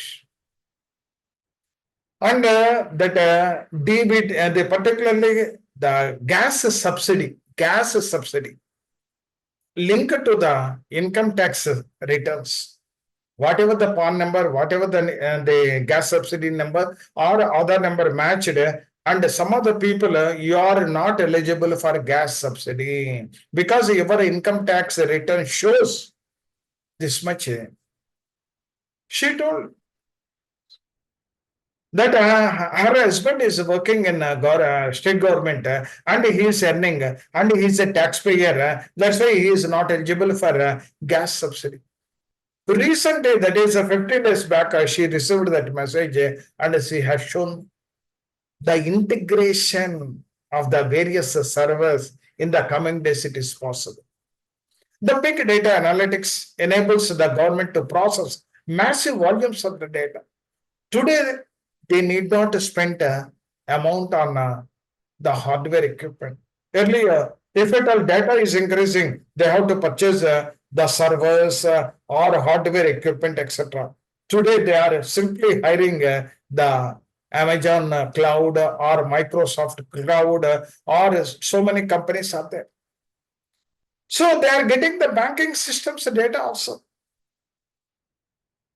And that DB, particularly the gas subsidy linked to the income tax returns. Whatever the PAN number, whatever the gas subsidy number or other number matched, And some other people, you are not eligible for gas subsidy because your income tax return shows this much. She told that her husband is working in state government and he is earning and he is a taxpayer. That's why he is not eligible for gas subsidy. Recently, that is 15 days back, she received that message and she has shown the integration of the various servers in the coming days. It is possible. The big data analytics enables the government to process massive volumes of the data. Today, they need not spend amount on the hardware equipment. Earlier, if at all data is increasing, they have to purchase the servers or hardware equipment, etc. Today, they are simply hiring the Amazon cloud or Microsoft cloud or so many companies are there. So they are getting the banking systems data also.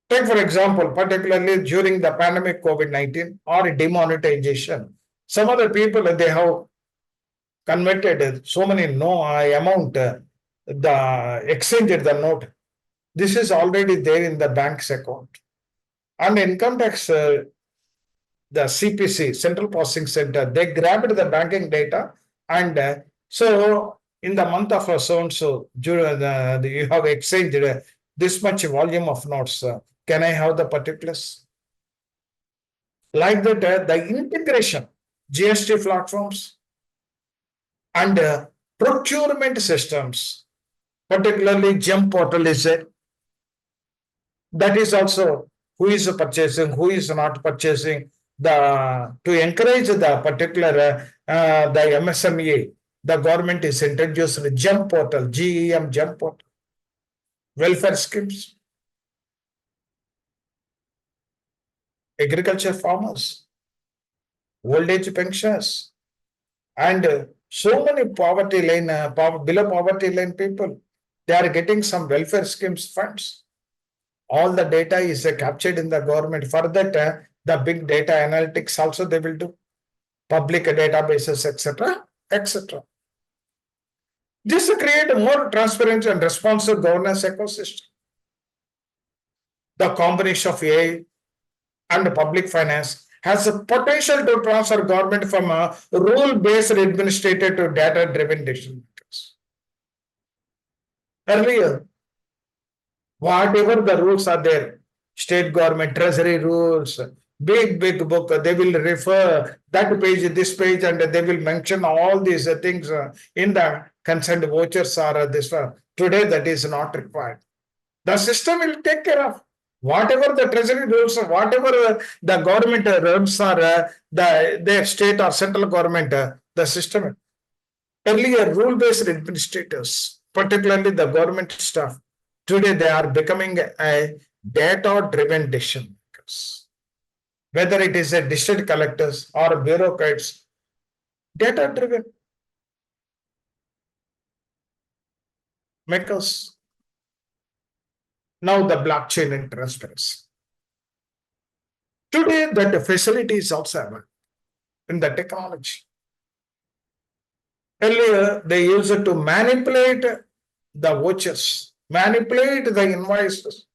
Take for example, particularly during the pandemic COVID-19 or demonetization, some other people they have converted so many no amount the exchanged the note. This is already there in the bank's account. And income tax, the CPC, Central Processing Center, they grabbed the banking data and so in the month of so and so, you have exchanged this much volume of notes. Can I have the particulars? Like that, the integration, GST platforms and procurement systems, particularly GEM portal is there. That is also who is purchasing, who is not purchasing. The to encourage the particular the MSME, the government is introduced the GEM portal, GEM portal, welfare schemes, agriculture farmers, old age pensions, and so many poverty line, below poverty line people, they are getting some welfare schemes funds. All the data is captured in the government. For that, the big data analytics also they will do, public databases, etc., etc. This create a more transparent and responsive governance ecosystem. The combination of AI and public finance has a potential to transfer government from a rule-based administrator to data-driven decision makers. Earlier, whatever the rules are there, state government, treasury rules, big book, they will refer that page, this page, and they will mention all these things in the consent vouchers or this one. Today, that is not required. The system will take care of whatever the treasury rules, whatever the government rules are, the state or central government, the system. Earlier, rule-based administrators, particularly the government staff, today they are becoming a data-driven decision makers. Whether it is a district collectors or bureaucrats, data-driven makers. Now the blockchain and transparency. Today, that facility is also available in the technology. Earlier, they used it to manipulate the vouchers, manipulate the invoices.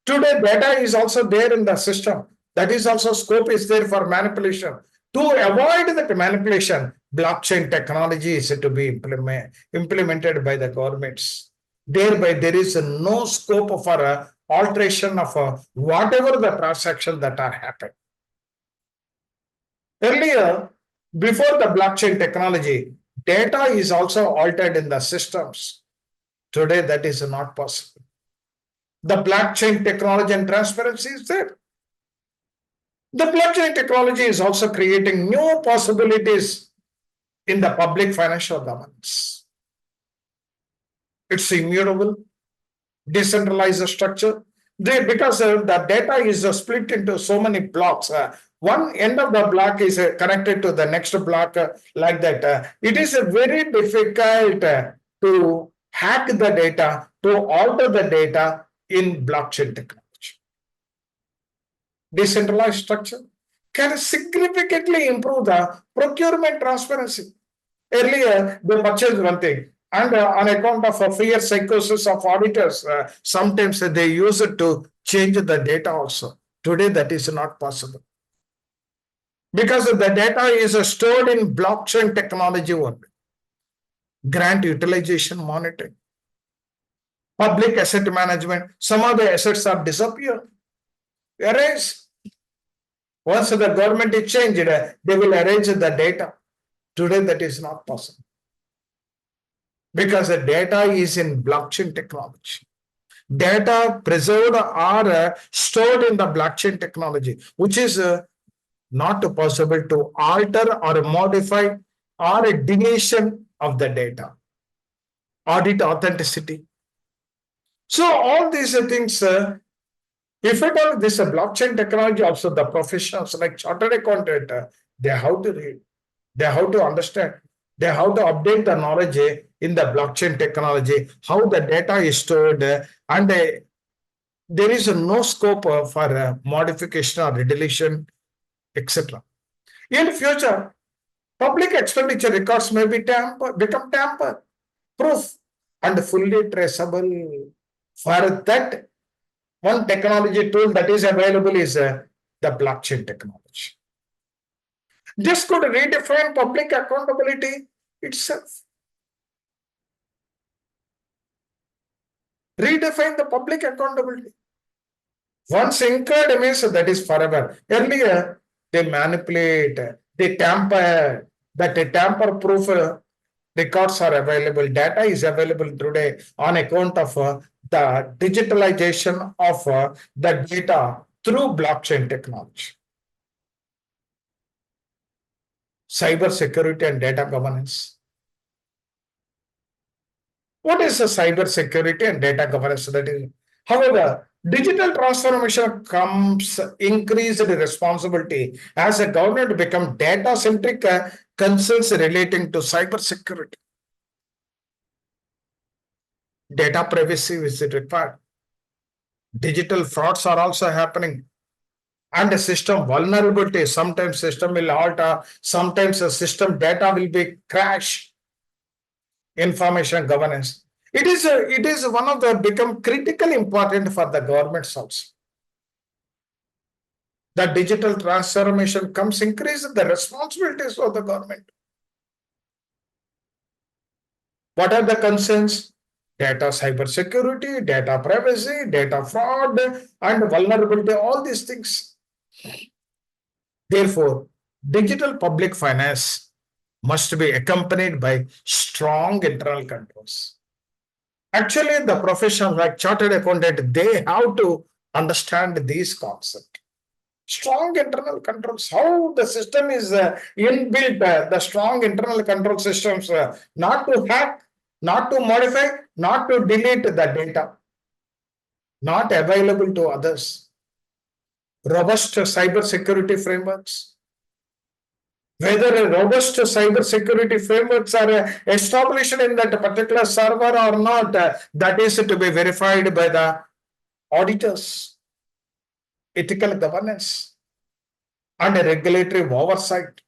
Today, data is also there in the system. That is also scope is there for manipulation. To avoid that manipulation, blockchain technology is to be implemented by the governments. Thereby, there is no scope for alteration of whatever the transaction that are happening. Earlier, before the blockchain technology, data is also altered in the systems. Today, that is not possible. The blockchain technology and transparency is there. The blockchain technology is also creating new possibilities in the public financial governance. It's immutable, decentralized structure. Because the data is split into so many blocks. One end of the block is connected to the next block like that. It is very difficult to hack the data, to alter the data in blockchain technology. Decentralized structure. can significantly improve the procurement transparency. Earlier, they purchased one thing, and on account of a fear psychosis of auditors, sometimes they use it to change the data also. Today, that is not possible because the data is stored in blockchain technology only. Grant utilization monitoring, public asset management, some of the assets are disappeared. Erase. Once the government is changed, they will erase the data. Today, that is not possible because the data is in blockchain technology. Data preserved or stored in the blockchain technology, which is not possible to alter or modify or a deletion of the data. Audit authenticity. So all these things, if at all this blockchain technology, also the professionals like chartered accountant, they have to read, they have to understand, they have to update the knowledge in the blockchain technology, how the data is stored, and there is no scope for modification or deletion, etc. In future, public expenditure records may become tamper proof and fully traceable. For that, one technology tool that is available is the blockchain technology. This could redefine public accountability itself. Redefine the public accountability. Once incurred means that is forever. Earlier, they manipulate, they tamper, that tamper-proof records are available. Data is available today on account of the digitalization of the data through blockchain technology. Cyber security and data governance. What is the cyber security and data governance? That is, however, digital transformation comes increased responsibility as a government become data centric concerns relating to cyber security. Data privacy is required. Digital frauds are also happening. And the system vulnerability, sometimes system will alter, sometimes the system data will be crash. Information governance. It is one of the become critically important for the governments also. The digital transformation comes increase the responsibilities of the government. What are the concerns? Data cyber security, data privacy, data fraud, and vulnerability, all these things. Therefore, digital public finance must be accompanied by strong internal controls. Actually, the professionals like chartered accountant, they have to understand these concepts. Strong internal controls, how the system is inbuilt, the strong internal control systems, not to hack, not to modify, not to delete the data, not available to others. Robust cyber security frameworks. Whether a robust cyber security frameworks are established in that particular server or not, that is to be verified by the auditors, ethical governance, and a regulatory oversight.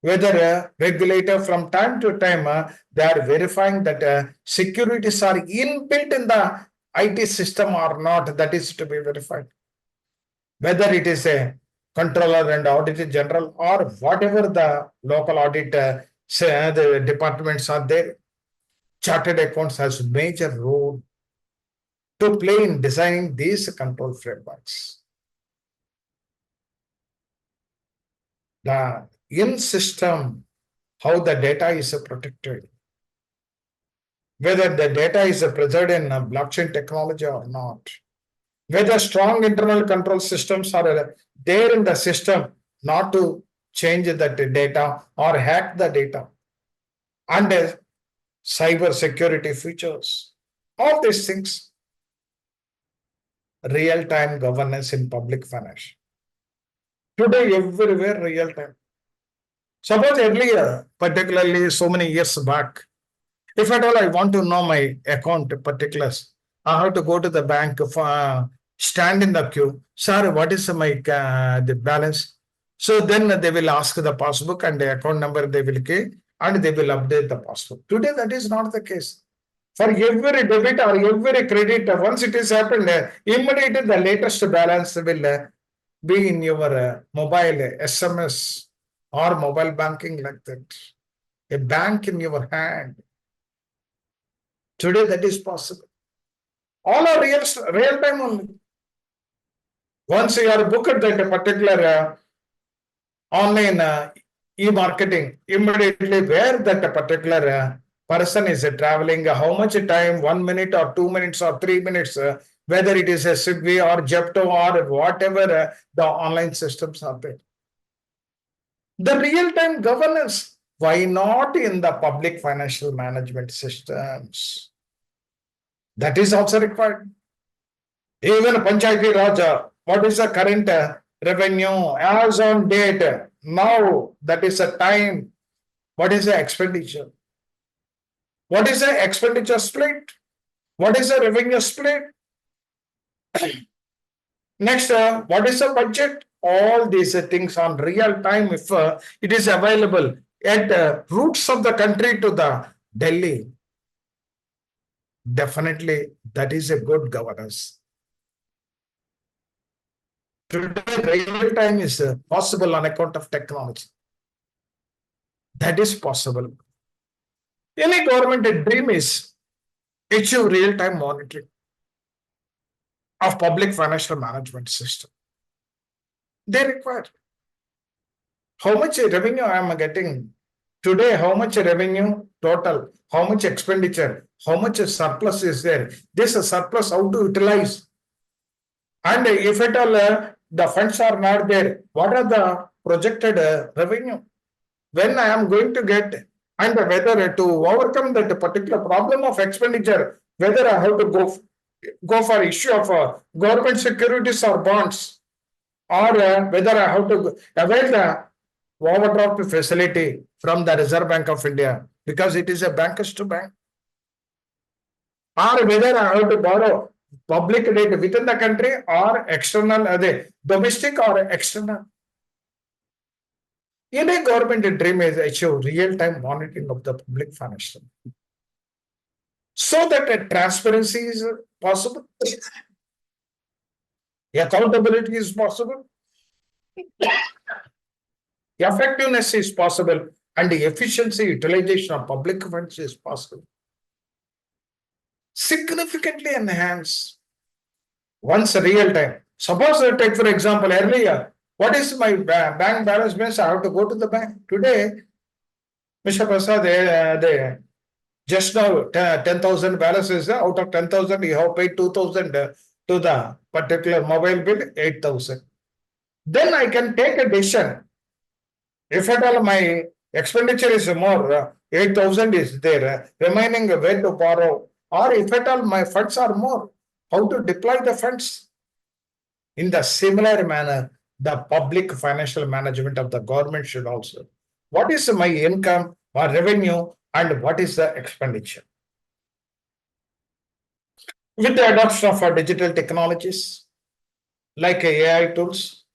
Whether a regulator from time to time, they are verifying that securities are inbuilt in the IT system or not, that is to be verified. Whether it is a controller and auditor general or whatever the local audit the departments are there, chartered accounts has major role to play in designing these control frameworks. The in system, how the data is protected, whether the data is preserved in blockchain technology or not, whether strong internal control systems are there in the system not to change the data or hack the data, and cyber security features, all these things, real-time governance in public finance. Today, everywhere real-time. Suppose earlier, particularly so many years back, if at all I want to know my account particulars, I have to go to the bank stand in the queue. Sir, what is my the balance? So then they will ask the passbook and the account number they will give and they will update the passbook. Today that is not the case. For every debit or every credit, once it is happened, immediately the latest balance will be in your mobile SMS or mobile banking like that. A bank in your hand. Today that is possible. All are real time only. Once you are booked that particular online e-marketing, immediately where that particular person is traveling, how much time, 1 minute or 2 minutes or 3 minutes, whether it is a Swiggy or Jepto or whatever the online systems are there. The real-time governance, why not in the public financial management systems? That is also required. Even Panchayati Raja, what is the current revenue as on date? Now, that is a time. What is the expenditure? What is the expenditure split? What is the revenue split? Next, what is the budget? All these things on real time, if it is available at roots of the country to the Delhi, definitely that is a good governance. Today, real time is possible on account of technology. That is possible. Any government dream is achieve real time monitoring of public financial management system. They require how much revenue I am getting today, how much revenue total, how much expenditure, how much surplus is there. This surplus, how to utilize, and if at all the funds are not there, what are the projected revenue? When I am going to get, and whether to overcome that particular problem of expenditure, whether I have to go for issue of government securities or bonds, or whether I have to avail the overdraft facility from the Reserve Bank of India because it is a bankers to bank, or whether I have to borrow public debt within the country or external, domestic or external. Any government dream is achieve real-time monitoring of the public financial, so that transparency is possible, accountability is possible, effectiveness is possible, and the efficiency utilization of public funds is possible. Significantly enhance once real time. Suppose take for example earlier, what is my bank balance means I have to go to the bank. Today, Mr. Prasad, they just now 10,000 balance is out of 10,000, you have paid 2,000 to the particular mobile bill, 8,000. Then I can take a decision. If at all my expenditure is more, 8,000 is there, remaining where to borrow, or if at all my funds are more, how to deploy the funds? In the similar manner, the public financial management of the government should also. What is my income or revenue and what is the expenditure? With the adoption of digital technologies like AI tools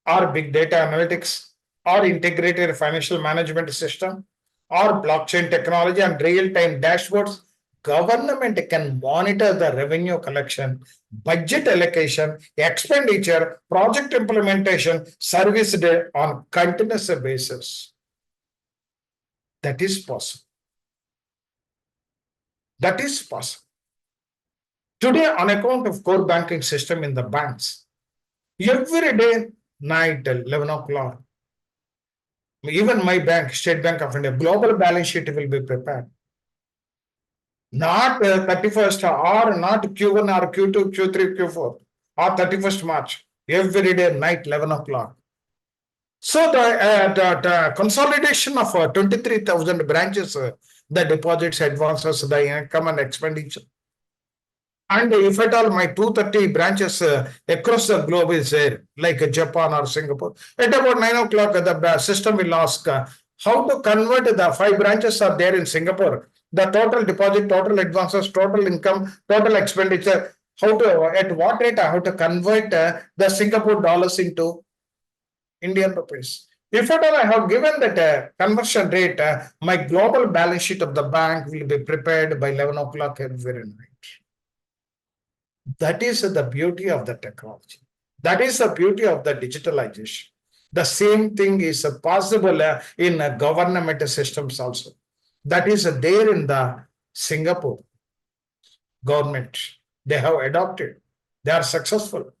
or big data analytics or integrated financial management system or blockchain technology and real-time dashboards, government can monitor the revenue collection, budget allocation, expenditure, project implementation, service on continuous basis. That is possible. That is possible. Today, on account of core banking system in the banks, every day, night, 11 o'clock, even my bank, State Bank of India, global balance sheet will be prepared. Not 31st or not Q1 or Q2, Q3, Q4 or 31st March, every day, night, 11 o'clock. So the consolidation of 23,000 branches, the deposits, advances, the income and expenditure. And if at all my 230 branches across the globe is there, like Japan or Singapore, at about 9 o'clock, the system will ask how to convert the 5 branches are there in Singapore, the total deposit, total advances, total income, total expenditure, how to, at what rate I have to convert the Singapore dollars into Indian rupees. If at all I have given that conversion rate, my global balance sheet of the bank will be prepared by 11 o'clock every night. That is the beauty of the technology. That is the beauty of the digitalization. The same thing is possible in government systems also. That is there in the Singapore government. They have adopted. They are successful.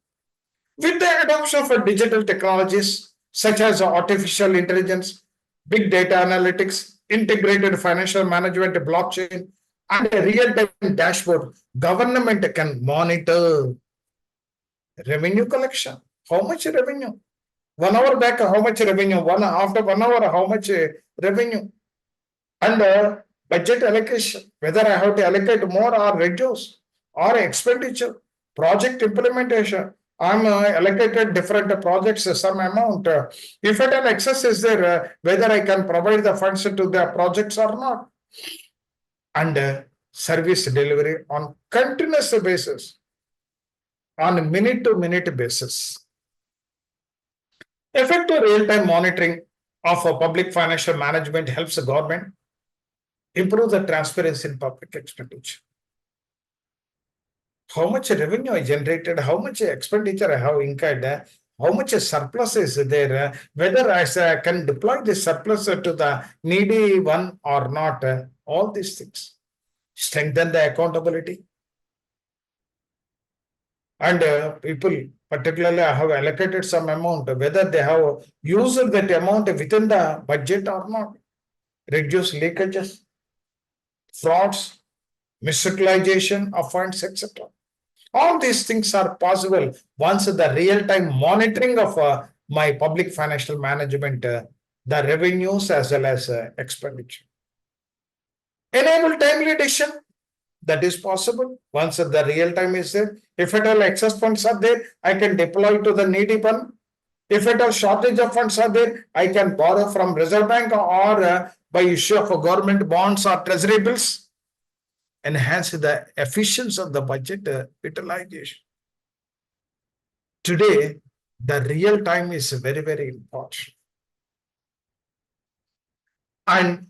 With the adoption of digital technologies such as artificial intelligence, big data analytics, integrated financial management, blockchain, and a real-time dashboard, government can monitor revenue collection. How much revenue? 1 hour back, how much revenue? After 1 hour, how much revenue? And budget allocation, whether I have to allocate more or reduce, or expenditure, project implementation. I'm allocated different projects some amount. If at all excess is there, whether I can provide the funds to the projects or not. And service delivery on continuous basis, on minute to minute basis. Effective real-time monitoring of public financial management helps the government improve the transparency in public expenditure. How much revenue I generated, how much expenditure I have incurred, how much surplus is there, whether I can deploy this surplus to the needy one or not, all these things. Strengthen the accountability. And people, particularly, have allocated some amount, whether they have used that amount within the budget or not. Reduce leakages, frauds, misutilization of funds, etc. All these things are possible once the real-time monitoring of my public financial management, the revenues as well as expenditure. Enable timely decision. That is possible once the real time is there. If at all excess funds are there, I can deploy to the needy one. If at all shortage of funds are there, I can borrow from Reserve Bank or by issue of government bonds or treasury bills. Enhance the efficiency of the budget utilization. Today, the real time is very, very important. And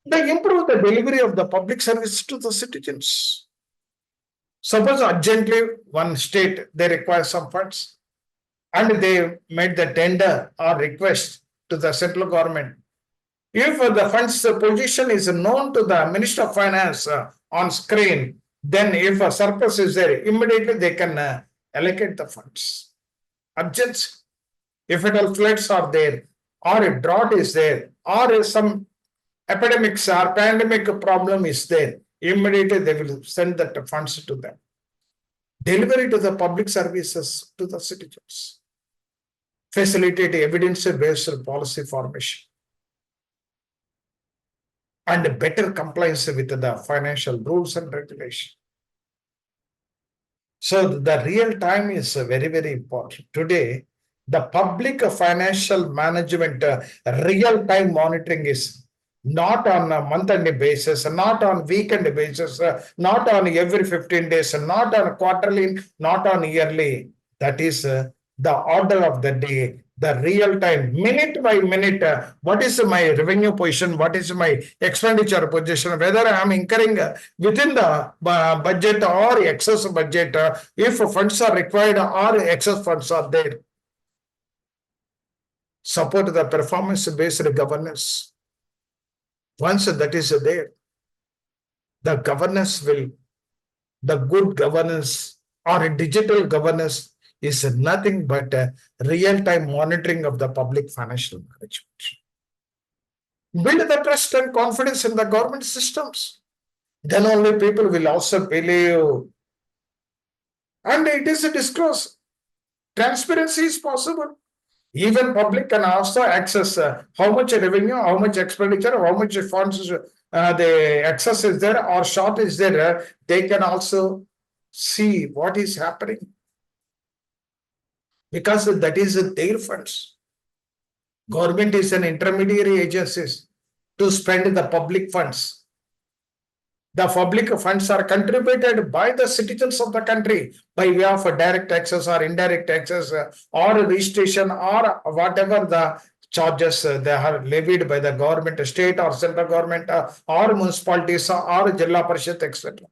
they improve the delivery of the public service to the citizens. Suppose urgently one state, they require some funds and they made the tender or request to the central government. If the funds position is known to the Minister of Finance on screen, then if a surplus is there, immediately they can allocate the funds. Urgency. If it all floods are there, or a drought is there, or some epidemics or pandemic problem is there, immediately they will send that funds to them. Delivery to the public services to the citizens. Facilitate evidence-based policy formation. And better compliance with the financial rules and regulations. So the real time is very, very important. Today, the public financial management real time monitoring is not on a monthly basis, not on weekend basis, not on every 15 days, not on quarterly, not on yearly. That is the order of the day, the real time, minute by minute, what is my revenue position, what is my expenditure position, whether I am incurring within the budget or excess budget, if funds are required or excess funds are there. Support the performance-based governance. Once that is there, the governance will, the good governance or digital governance is nothing but real-time monitoring of the public financial management. Build the trust and confidence in the government systems. Then only people will also believe. And it is a disclose. Transparency is possible. Even public can also access how much revenue, how much expenditure, how much funds the excess is there or short is there. They can also see what is happening. Because that is their funds. Government is an intermediary agency to spend the public funds. The public funds are contributed by the citizens of the country by way of direct taxes or indirect taxes or registration or whatever the charges they are levied by the government, state or central government or municipalities or Jilla Parishad, etc.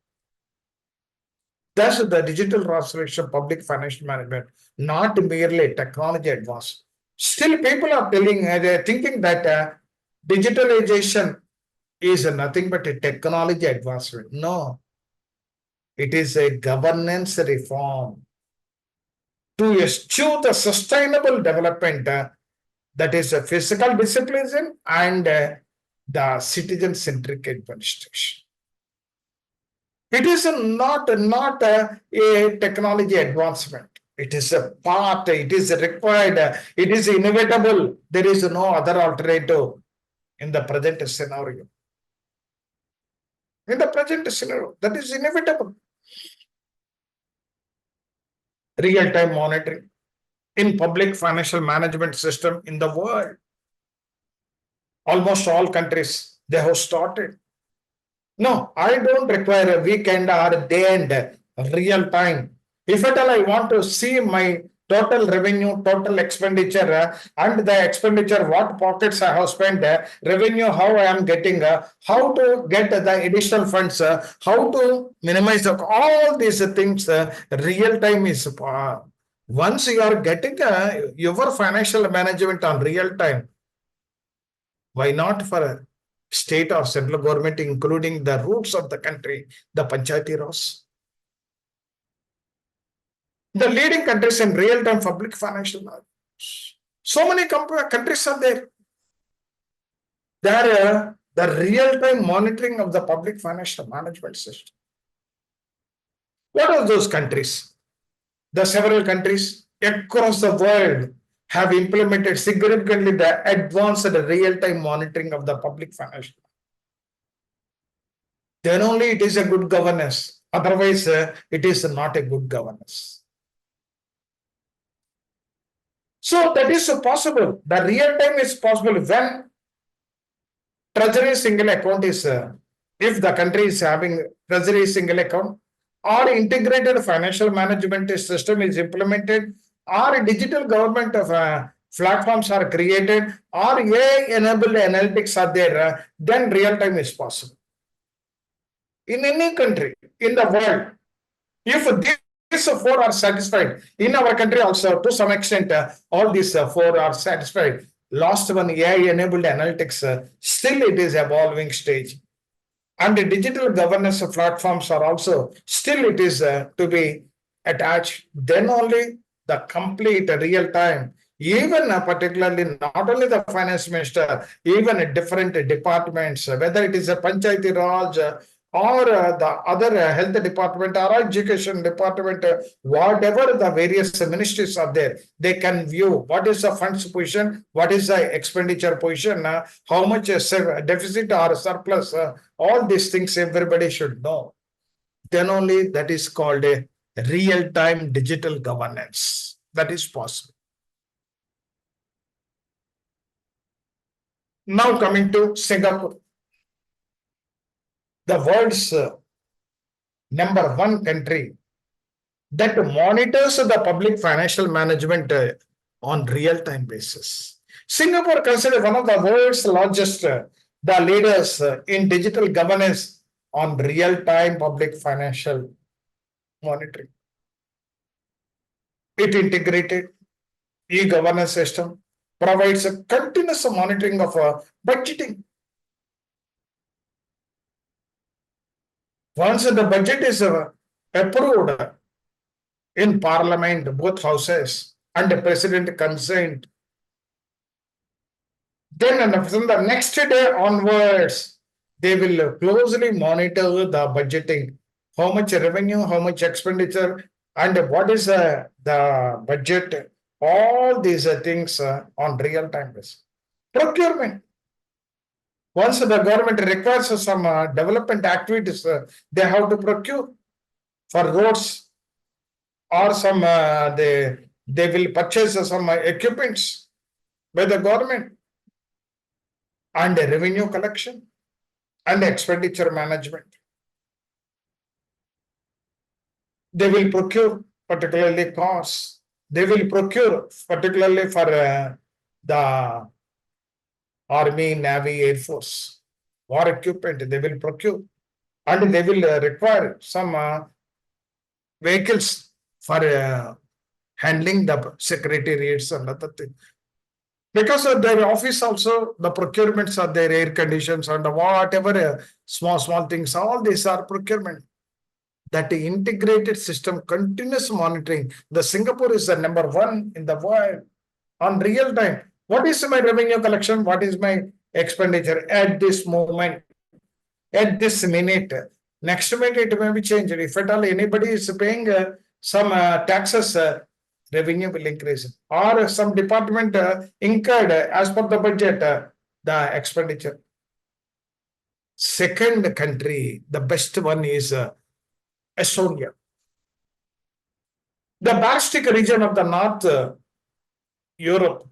Thus, the digital transformation public financial management, not merely technology advance. Still, people are they're thinking that digitalization is nothing but a technology advancement. No, it is a governance reform to eschew the sustainable development that is a physical discipline and the citizen-centric administration. It is not a technology advancement. It is a part, it is required, it is inevitable. There is no other alternative in the present scenario. In the present scenario, that is inevitable. Real-time monitoring in public financial management system in the world. Almost all countries, they have started. No, I don't require a weekend or a day and real time. If at all I want to see my total revenue, total expenditure, and the expenditure, what pockets I have spent, revenue, how I am getting, how to get the additional funds, how to minimize all these things, real time is. Once you are getting your financial management on real time, why not for a state or central government, including the roots of the country, the Panchayati Raj? The leading countries in real-time public financial management. So many countries are there. They are the real-time monitoring of the public financial management system. What are those countries? The several countries across the world have implemented significantly the advanced real-time monitoring of the public financial. Then only it is a good governance. Otherwise, it is not a good governance. So that is possible. The real time is possible when treasury single account is, if the country is having treasury single account or integrated financial management system is implemented or digital government of platforms are created or AI-enabled analytics are there, then real time is possible. In any country in the world, if these four are satisfied, in our country also to some extent, all these four are satisfied. Last one, AI-enabled analytics, still it is evolving stage. And the digital governance platforms are also, still it is to be attached. Then only the complete real time, even particularly not only the finance minister, even different departments, whether it is a Panchayati Raj or the other health department or education department, whatever the various ministries are there, they can view what is the funds position, what is the expenditure position, how much deficit or surplus, all these things everybody should know. Then only that is called a real-time digital governance. That is possible. Now coming to Singapore, the world's number one country that monitors the public financial management on real-time basis. Singapore considered one of the world's largest, the leaders in digital governance on real-time public financial monitoring. It integrated e-governance system, provides a continuous monitoring of budgeting. Once the budget is approved in parliament, both houses, and the president consent, then from the next day onwards, they will closely monitor the budgeting, how much revenue, how much expenditure, and what is the budget, all these things on real time basis. Procurement. Once the government requires some development activities, they have to procure for roads or some they will purchase some equipments by the government, and revenue collection and expenditure management. They will procure particularly cars. They will procure particularly for the Army, Navy, Air Force, war equipment. They will procure and they will require some vehicles for handling the secretariats and other things. Because of their office also, the procurements are their air conditions and whatever small things, all these are procurement. That integrated system, continuous monitoring. The Singapore is the number one in the world on real time. What is my revenue collection? What is my expenditure at this moment, at this minute? Next minute it may be changed. If at all anybody is paying some taxes, revenue will increase. Or some department incurred as per the budget, the expenditure. Second country, the best one is Estonia. The Baltic region of the North Europe,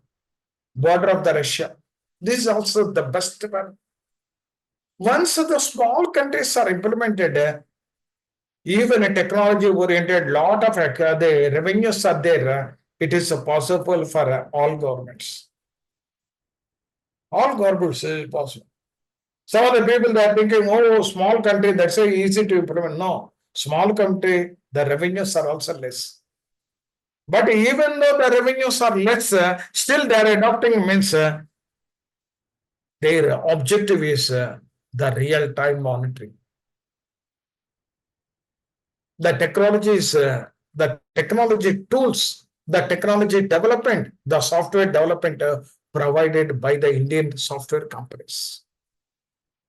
border of the Russia. This is also the best one. Once the small countries are implemented, even a technology-oriented lot of the revenues are there, it is possible for all governments. All governments is possible. Some of the people they are thinking, oh, small country, that's so easy to implement. No, small country, the revenues are also less. But even though the revenues are less, still they are adopting means their objective is the real-time monitoring. The technology is the technology tools, the technology development, the software development provided by the Indian software companies,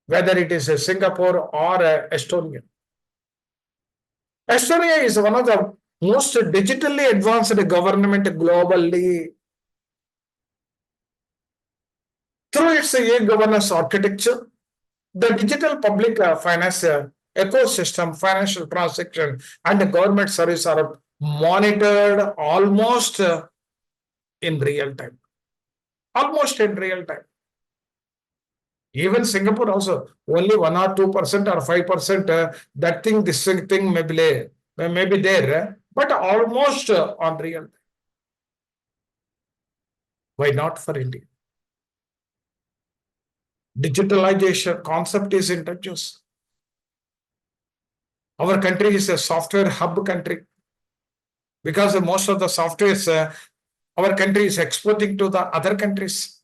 whether it is Singapore or Estonia. Estonia is one of the most digitally advanced government globally. Through its e-governance architecture, the digital public finance ecosystem, financial transaction, and the government service are monitored almost in real time. Almost in real time. Even Singapore also, only 1 or 2% or 5%, that thing, this thing may be there, but almost on real time. Why not for India? Digitalization concept is introduced. Our country is a software hub country because most of the softwares our country is exporting to the other countries.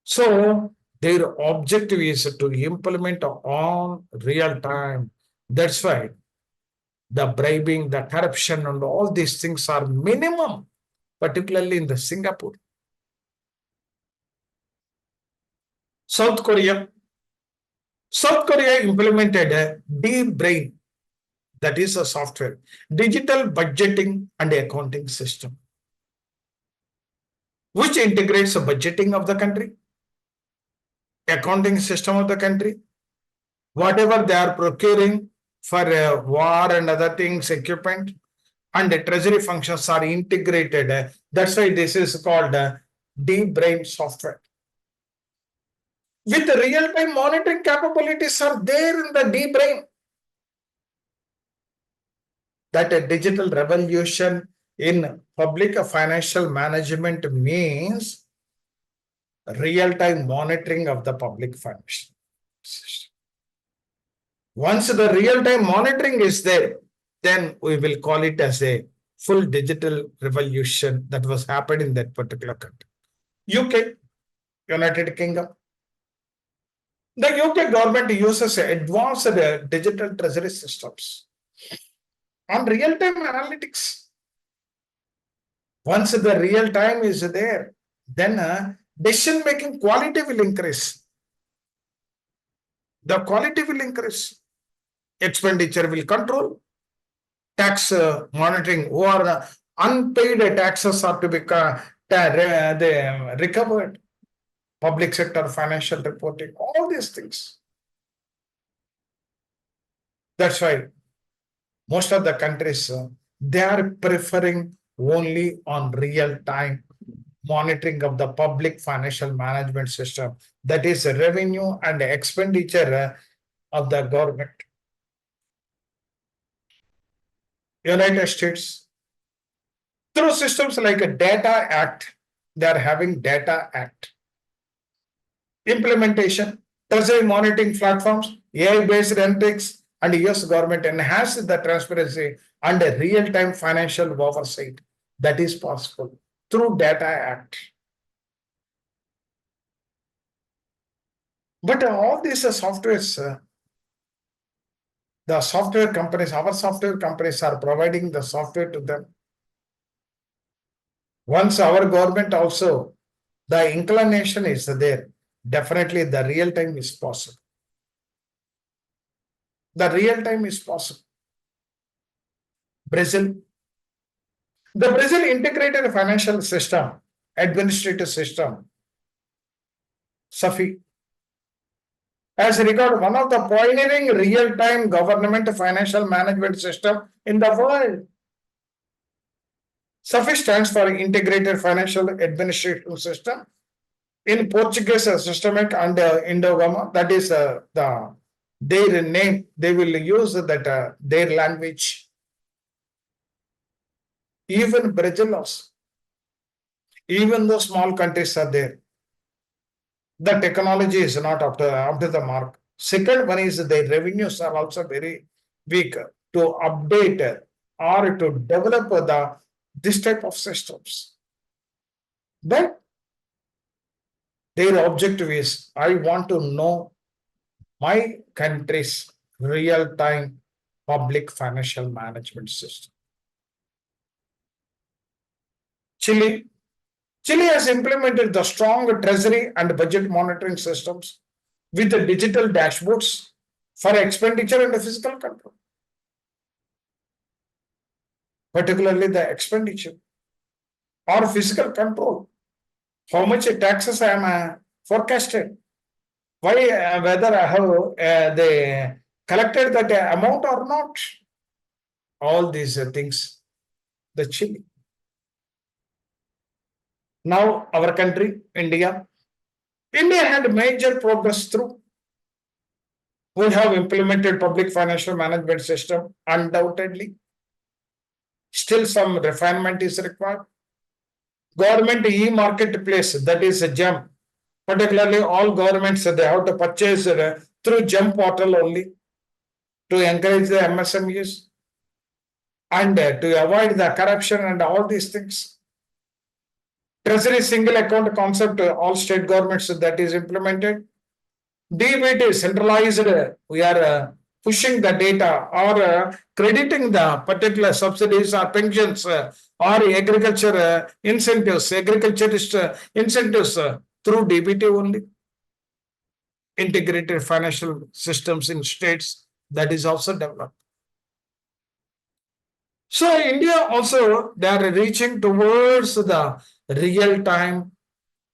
So their objective is to implement on real time. That's why the bribing, the corruption, and all these things are minimum, particularly in the Singapore. South Korea. South Korea implemented a D-Brain, that is a software, digital budgeting and accounting system, which integrates the budgeting of the country, accounting system of the country, whatever they are procuring for war and other things, equipment, and the treasury functions are integrated. That's why this is called D-Brain software. With real-time monitoring capabilities are there in the D-Brain. That a digital revolution in public financial management means real-time monitoring of the public financial system. Once the real-time monitoring is there, then we will call it as a full digital revolution that was happened in that particular country. UK, United Kingdom. The UK government uses advanced digital treasury systems on real-time analytics. Once the real time is there, then decision-making quality will increase. The quality will increase. Expenditure will control. Tax monitoring or unpaid taxes are to be recovered. Public sector financial reporting, all these things. That's why most of the countries, they are preferring only on real-time monitoring of the public financial management system, that is revenue and expenditure of the government. United States, through systems like a Data Act, they are having Data Act. Implementation, treasury monitoring platforms, AI-based analytics, and US government enhances the transparency and a real-time financial oversight. That is possible through Data Act. But all these softwares, the software companies, our software companies are providing the software to them. Once our government also, the inclination is there, definitely the real time is possible. The real time is possible. Brazil, the Brazil integrated financial system, administrative system, SAFI, has regarded one of the pioneering real-time government financial management system in the world. SAFI stands for Integrated Financial Administration System. In Portuguese, systemic and Indogama, that is their name. They will use that their language. Even Brazil also, even though small countries are there, the technology is not up to the mark. Second one is their revenues are also very weak to update or to develop this type of systems. But their objective is, I want to know my country's real-time public financial management system. Chile. Chile has implemented the strong treasury and budget monitoring systems with the digital dashboards for expenditure and fiscal control. Particularly the expenditure or fiscal control. How much taxes I am forecasted? Why, whether I have they collected that amount or not? All these things, the Chile. Now our country, India. India had major progress through. We have implemented public financial management system, undoubtedly. Still some refinement is required. Government e-marketplace, that is a GEM. Particularly all governments, they have to purchase through GEM portal only to encourage the MSMEs and to avoid the corruption and all these things. Treasury single account concept, all state governments that is implemented. DBT centralized, we are pushing the data or crediting the particular subsidies or pensions or agriculture incentives, agriculturist incentives through DBT only. Integrated financial systems in states, that is also developed. So India also, they are reaching towards the real time,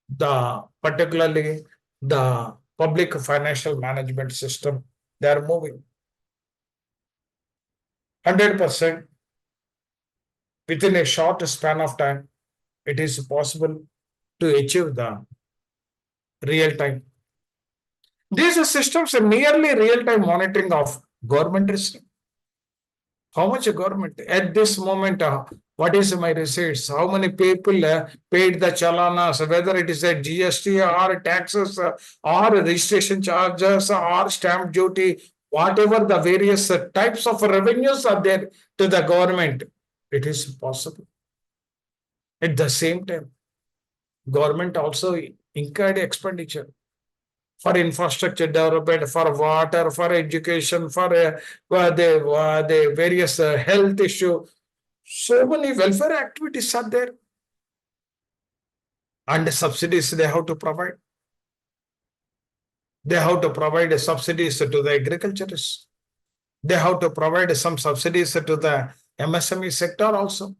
the particularly the public financial management system, they are moving 100% within a short span of time. It is possible to achieve the real time. These systems are nearly real time monitoring of government receipt. How much government at this moment? What is my receipts? How many people paid the chalanas, whether it is a GST or taxes or registration charges or stamp duty, whatever the various types of revenues are there to the government, it is possible. At the same time, government also incurred expenditure for infrastructure development, for water, for education, for the various health issue. So many welfare activities are there. And the subsidies they have to provide. They have to provide subsidies to the agriculturists. They have to provide some subsidies to the MSME sector also.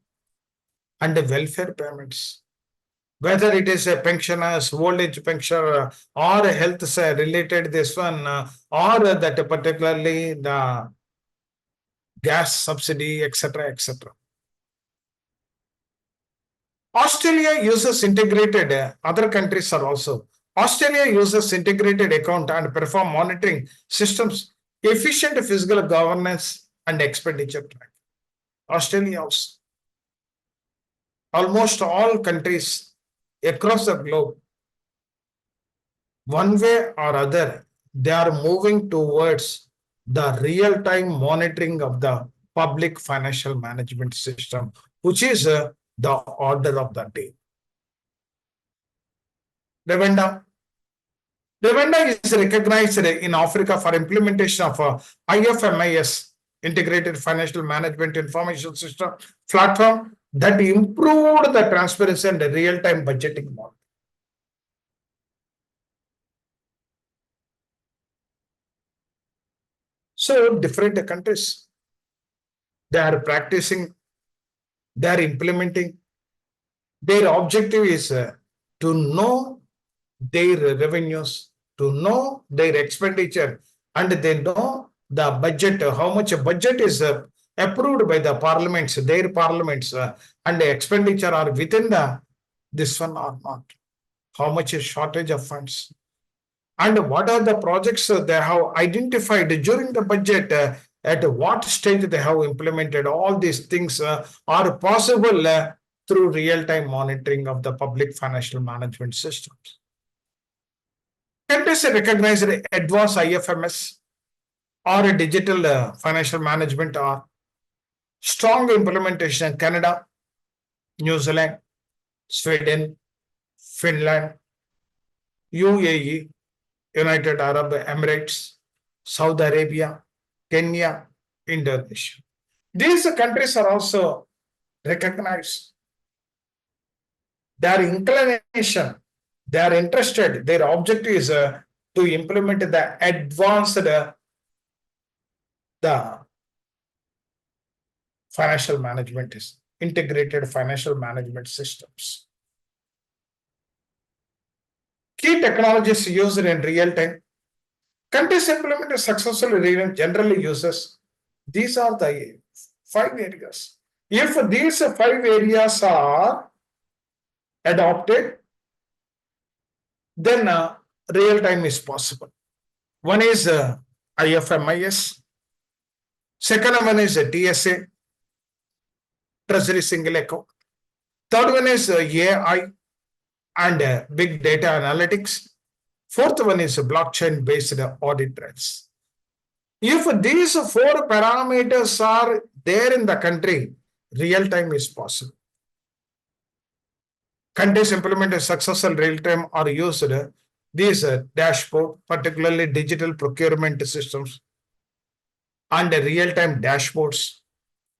And the welfare payments. Whether it is a pensioners, old age pensioner, or a health related this one, or that particularly the gas subsidy, etc., etc. Australia uses integrated, other countries are also. Australia uses integrated account and perform monitoring systems, efficient fiscal governance and expenditure tracking. Australia also. Almost all countries across the globe, one way or other, they are moving towards the real-time monitoring of the public financial management system, which is the order of the day. Rwanda. Rwanda is recognized in Africa for implementation of IFMIS, Integrated Financial Management Information System platform that improved the transparency and the real-time budgeting model. So different countries, they are practicing, they are implementing. Their objective is to know their revenues, to know their expenditure, and they know the budget, how much budget is approved by the parliaments, their parliaments, and the expenditure are within the this one or not. How much is shortage of funds? And what are the projects they have identified during the budget, at what stage they have implemented. All these things are possible through real-time monitoring of the public financial management systems. Countries recognized advanced IFMS or a digital financial management or strong implementation in Canada, New Zealand, Sweden, Finland, UAE, United Arab Emirates, Saudi Arabia, Kenya, Indonesia. These countries are also recognized. Their inclination, they are interested, their objective is to implement the advanced the financial management is integrated financial management systems. Key technologies used in real time. Countries implemented successfully generally uses. These are the 5 areas. If these 5 areas are adopted, then real time is possible. One is IFMIS. Second one is TSA, Treasury Single Account. Third one is AI and big data analytics. Fourth one is blockchain based audit trails. If these 4 parameters are there in the country, real time is possible. Countries implemented successful real time or used these dashboard, particularly digital procurement systems and real time dashboards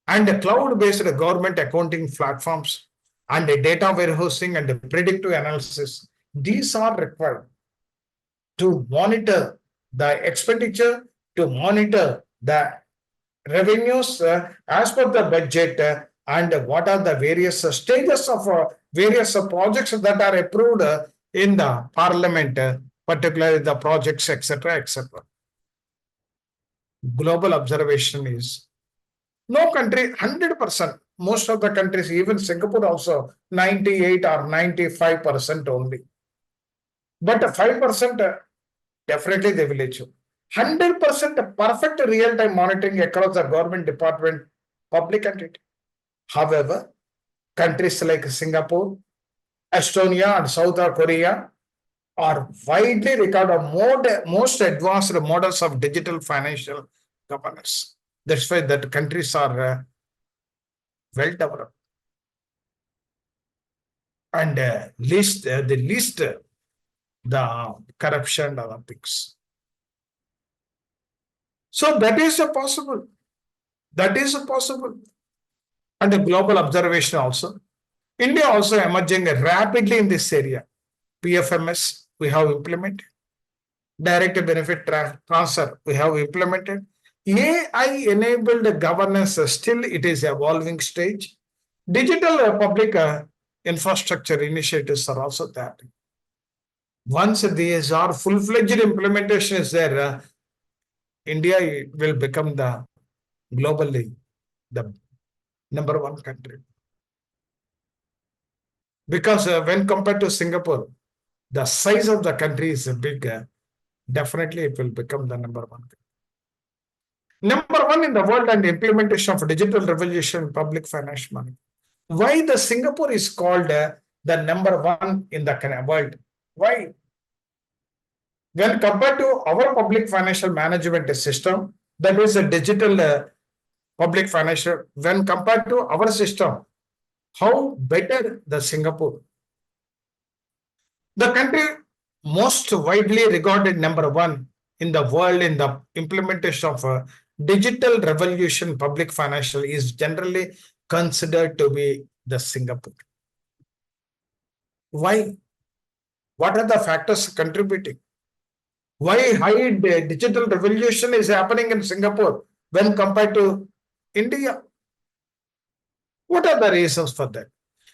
and cloud based government accounting platforms and data warehousing and predictive analysis. These are required to monitor the expenditure, to monitor the revenues as per the budget, and what are the various stages of various projects that are approved in the parliament, particularly the projects, etc., etc. Global observation is no country 100%. Most of the countries, even Singapore also 98 or 95% only. But 5% definitely they will achieve. 100% perfect real-time monitoring across the government department, public entity. However, countries like Singapore, Estonia, and South Korea are widely regarded most advanced models of digital financial governance. That's why that countries are well developed and the least the corruption and other things. So that is possible. That is possible. And the global observation also. India also emerging rapidly in this area. PFMS we have implemented. Direct benefit transfer we have implemented. AI enabled governance still it is evolving stage. Digital public infrastructure initiatives are also there. Once these are full-fledged implementation is there, India will become the globally the number 1 country. Because when compared to Singapore, the size of the country is big. Definitely it will become the number 1 country. Number one in the world and implementation of digital revolution in public financial management. Why the Singapore is called the number one in the world? Why? When compared to our public financial management system, that is a digital public financial, when compared to our system, how better the Singapore? The country most widely regarded number one in the world in the implementation of a digital revolution public financial is generally considered to be the Singapore. Why? What are the factors contributing? Why high digital revolution is happening in Singapore when compared to India? What are the reasons for that?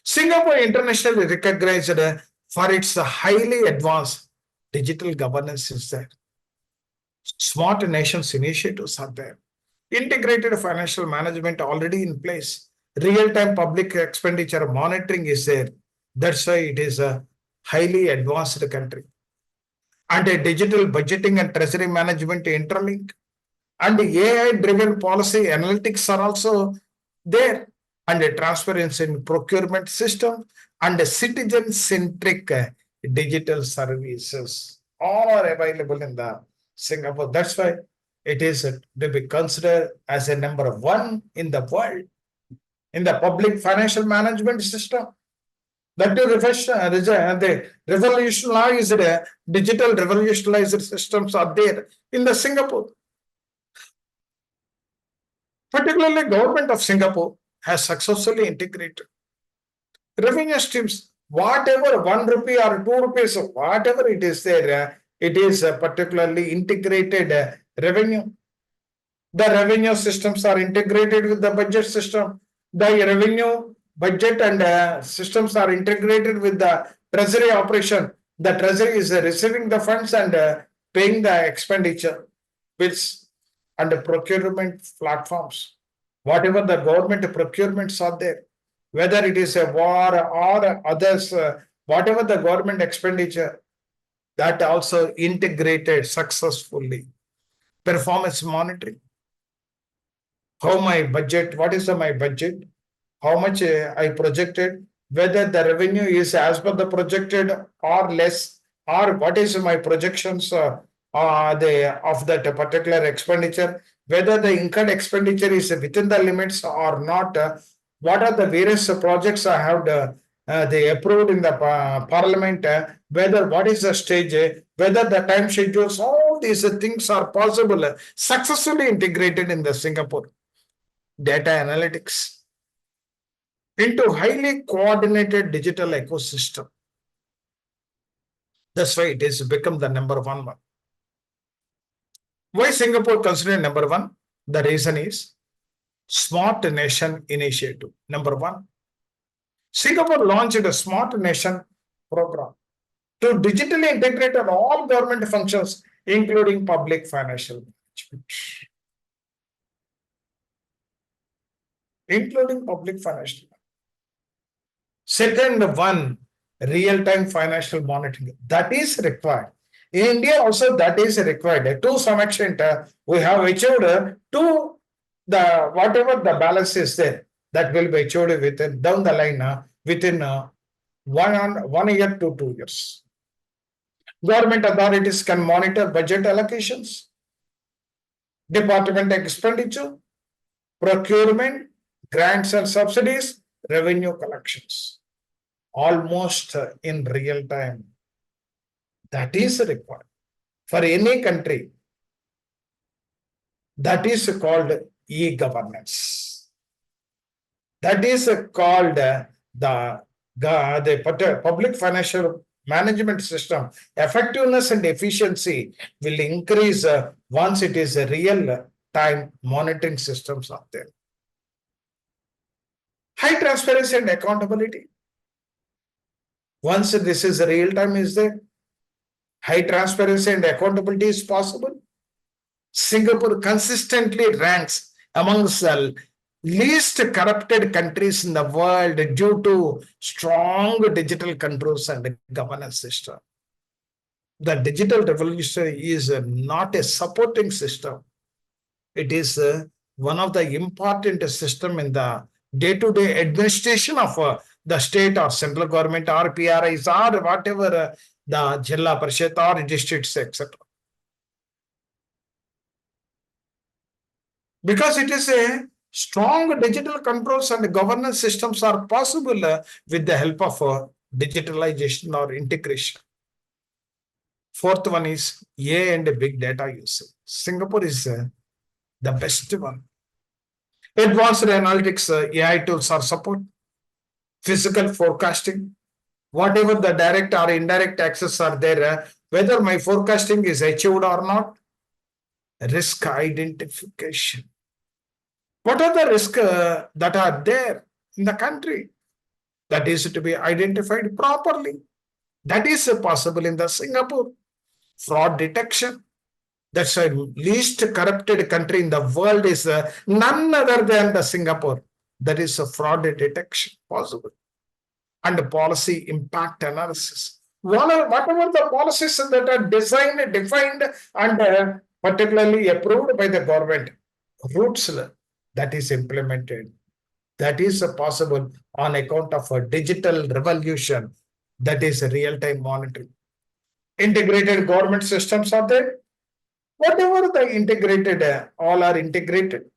Singapore internationally recognized for its highly advanced digital governance is there. Smart nations initiatives are there. Integrated financial management already in place. Real-time public expenditure monitoring is there. That's why it is a highly advanced country. And a digital budgeting and treasury management interlink. And the AI-driven policy analytics are also there. And a transparency in procurement system and a citizen-centric digital services all are available in the Singapore. That's why it is to be considered as a number one in the world in the public financial management system. That the revolutionized digital revolutionized systems are there in the Singapore. Particularly, government of Singapore has successfully integrated revenue streams. Whatever 1 rupee or 2 rupees, whatever it is there, it is particularly integrated revenue. The revenue systems are integrated with the budget system. The revenue budget and systems are integrated with the treasury operation. The treasury is receiving the funds and paying the expenditure bills and the procurement platforms. Whatever the government procurements are there, whether it is a war or others, whatever the government expenditure, that also integrated successfully. Performance monitoring. How my budget, what is my budget, how much I projected, whether the revenue is as per the projected or less, or what is my projections of that particular expenditure, whether the incurred expenditure is within the limits or not, what are the various projects I have they approved in the parliament, whether what is the stage, whether the time schedules, all these things are possible, successfully integrated in the Singapore data analytics into highly coordinated digital ecosystem. That's why it has become the number one. Why Singapore considered number one? The reason is Smart Nation Initiative. Number one, Singapore launched a Smart Nation program to digitally integrate all government functions, including public financial management. Including public financial. Second one, real-time financial monitoring. That is required. In India also that is required. To some extent, we have achieved to the whatever the balance is there, that will be achieved within down the line within 1 year to 2 years. Government authorities can monitor budget allocations, department expenditure, procurement, grants and subsidies, revenue collections, almost in real time. That is required for any country. That is called e-governance. That is called the public financial management system. Effectiveness and efficiency will increase once it is a real time monitoring systems out there. High transparency and accountability. Once this is real time is there, high transparency and accountability is possible. Singapore consistently ranks amongst the least corrupted countries in the world due to strong digital controls and governance system. The digital revolution is not a supporting system. It is one of the important system in the day-to-day administration of the state or central government or PRIs or whatever the Jilla Parishad or districts, etc. Because it is a strong digital controls and governance systems are possible with the help of digitalization or integration. Fourth one is AI and big data usage. Singapore is the best one. Advanced analytics, AI tools are support, physical forecasting, whatever the direct or indirect access are there, whether my forecasting is achieved or not, risk identification. What are the risks that are there in the country? That is to be identified properly. That is possible in the Singapore. Fraud detection. That's the least corrupted country in the world is none other than the Singapore. That is a fraud detection possible. And policy impact analysis. Whatever the policies that are designed, defined, and particularly approved by the government, roots that is implemented. That is possible on account of a digital revolution, that is real-time monitoring. Integrated government systems are there. Whatever the integrated, all are integrated.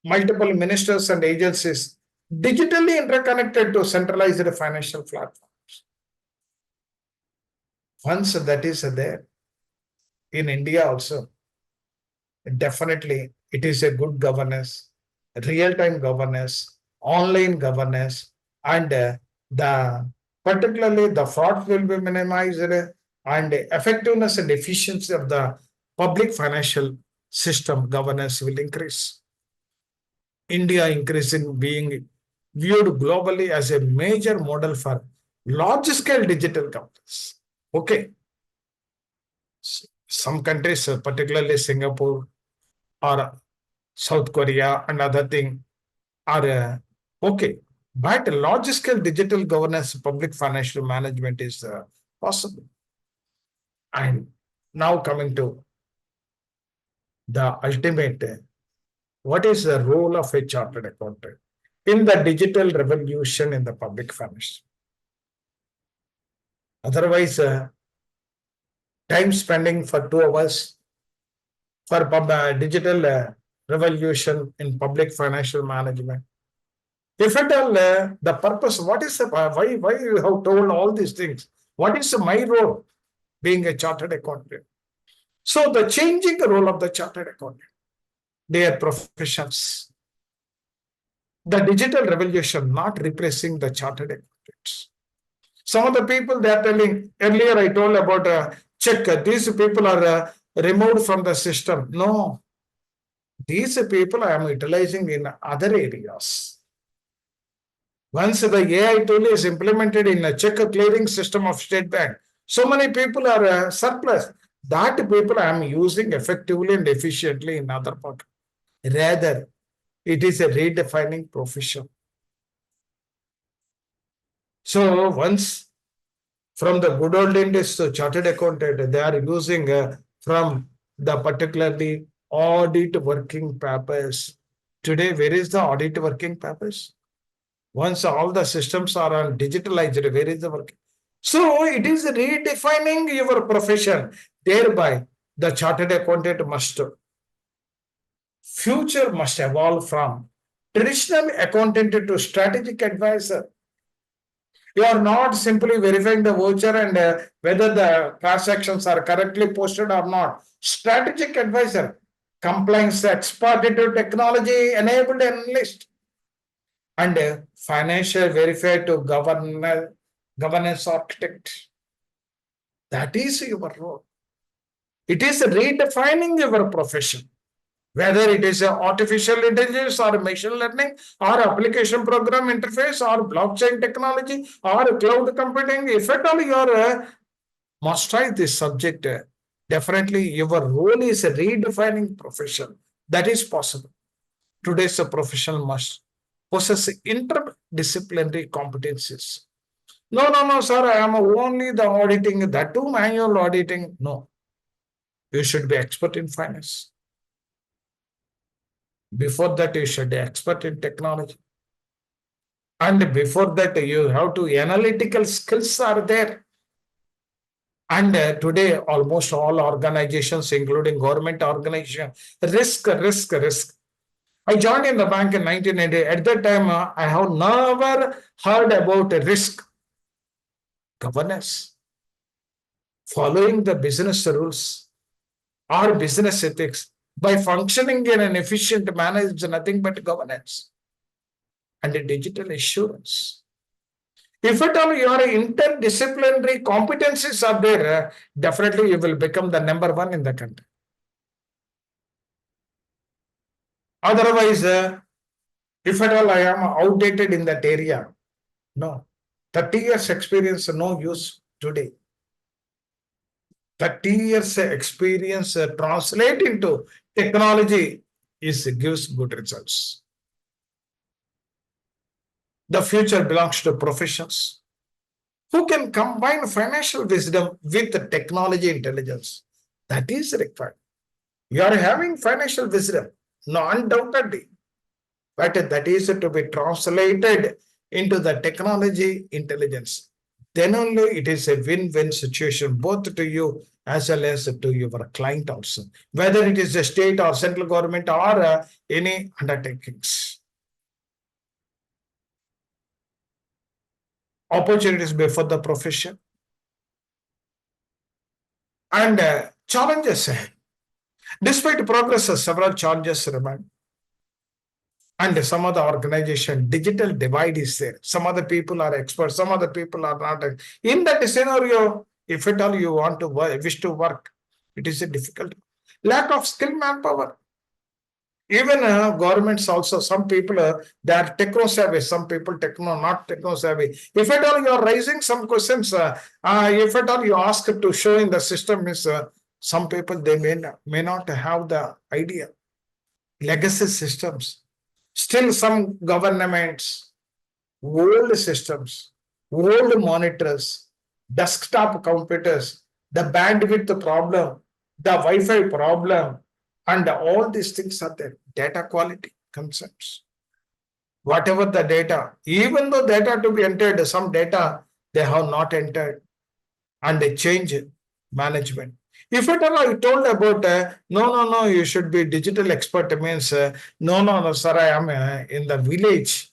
Multiple ministers and agencies digitally interconnected to centralized financial platforms. Once that is there, in India also, definitely it is a good governance, real-time governance, online governance, and the particularly the fraud will be minimized and effectiveness and efficiency of the public financial system governance will increase. India increasing being viewed globally as a major model for large-scale digital governance. Okay. Some countries, particularly Singapore or South Korea and other thing are okay. But large-scale digital governance, public financial management is possible. And now coming to the ultimate, what is the role of a chartered accountant in the digital revolution in the public finance? Otherwise, time spending for 2 hours for digital revolution in public financial management. If at all, the purpose, what is the, why you have told all these things? What is my role being a chartered accountant? So the changing role of the chartered accountant, their professions, the digital revolution not replacing the chartered accountants. Some of the people they are telling, earlier I told about check, these people are removed from the system. No, these people I am utilizing in other areas. Once the AI tool is implemented in a check clearing system of State Bank, so many people are surplus. That people I am using effectively and efficiently in other part. Rather, it is a redefining profession. So once from the good old days to chartered accountant, they are using from the particularly audit working papers. Today, where is the audit working papers? Once all the systems are on digitalized, where is the work? So it is redefining your profession. Thereby, the chartered accountant future must evolve from traditional accountant to strategic advisor. You are not simply verifying the voucher and whether the transactions are correctly posted or not. Strategic advisor, compliance expert into technology enabled analyst, and financial verifier to governance architect. That is your role. It is redefining your profession. Whether it is artificial intelligence or machine learning or application program interface or blockchain technology or cloud computing, if at all you are mastering this subject, definitely your role is a redefining profession. That is possible. Today's professional must possess interdisciplinary competencies. No, sir, I am only the auditing, that too manual auditing. No, you should be expert in finance. Before that, you should be expert in technology. And before that, you have to analytical skills are there. And today, almost all organizations, including government organizations, risk. I joined in the bank in 1980. At that time, I have never heard about risk governance, following the business rules or business ethics by functioning in an efficient manner is nothing but governance and digital assurance. If at all your interdisciplinary competencies are there, definitely you will become the number one in the country. Otherwise, if at all I am outdated in that area, no. 30 years experience, no use today. 30 years experience translate into technology gives good results. The future belongs to professions who can combine financial wisdom with technology intelligence. That is required. You are having financial wisdom, no, undoubtedly, but that is to be translated into the technology intelligence. Then only it is a win-win situation, both to you as well as to your client also, whether it is the state or central government or any undertakings. Opportunities before the profession and challenges ahead. Despite progress, several challenges remain. And some of the organization, digital divide is there. Some other people are experts, some other people are not. In that scenario, if at all you want to wish to work, it is a difficult. Lack of skill manpower. Even governments also, some people they are techno savvy, some people not techno savvy. If at all you are raising some questions, if at all you ask to show in the system is some people they may not have the idea. Legacy systems. Still, some governments, old systems, old monitors, desktop computers, the bandwidth problem, the Wi-Fi problem, and all these things are there. Data quality concerns. Whatever the data, even though data to be entered, some data they have not entered, and they change management. If at all I told about no, you should be digital expert means no, sir, I am in the village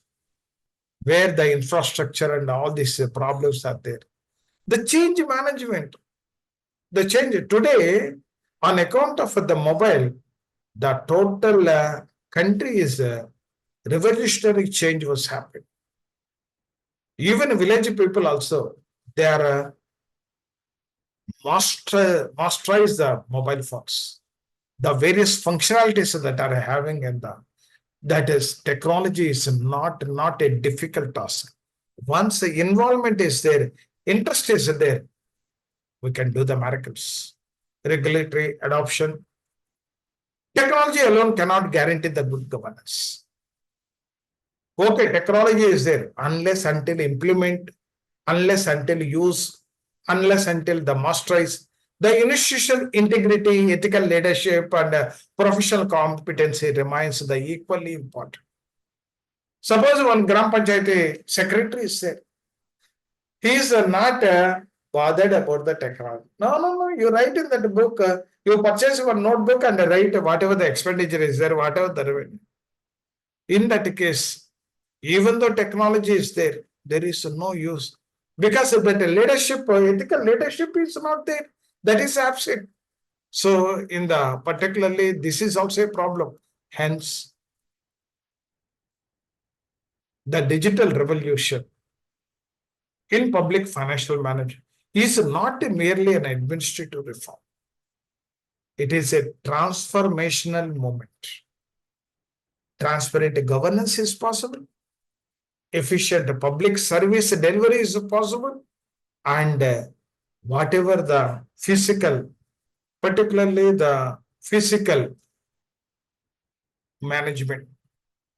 where the infrastructure and all these problems are there. The change management, the change today on account of the mobile, the total country is revolutionary change was happening. Even village people also, they are masterize the mobile phones, the various functionalities that are having, and that is technology is not a difficult task. Once the involvement is there, interest is there, we can do the miracles. Regulatory adoption. Technology alone cannot guarantee the good governance. Okay, technology is there unless until implement, unless until use, unless until the masterize, the institutional integrity, ethical leadership, and professional competency remains the equally important. Suppose one Gram Panchayati secretary is there. He is not bothered about the technology. No. You write in that book, you purchase one notebook and write whatever the expenditure is there, whatever the revenue. In that case, even though technology is there, there is no use because that leadership, ethical leadership is not there. That is absent. So, in the particularly, this is also a problem. Hence, the digital revolution in public financial management is not merely an administrative reform. It is a transformational moment. Transparent governance is possible. Efficient public service delivery is possible. And whatever the physical, particularly the physical management,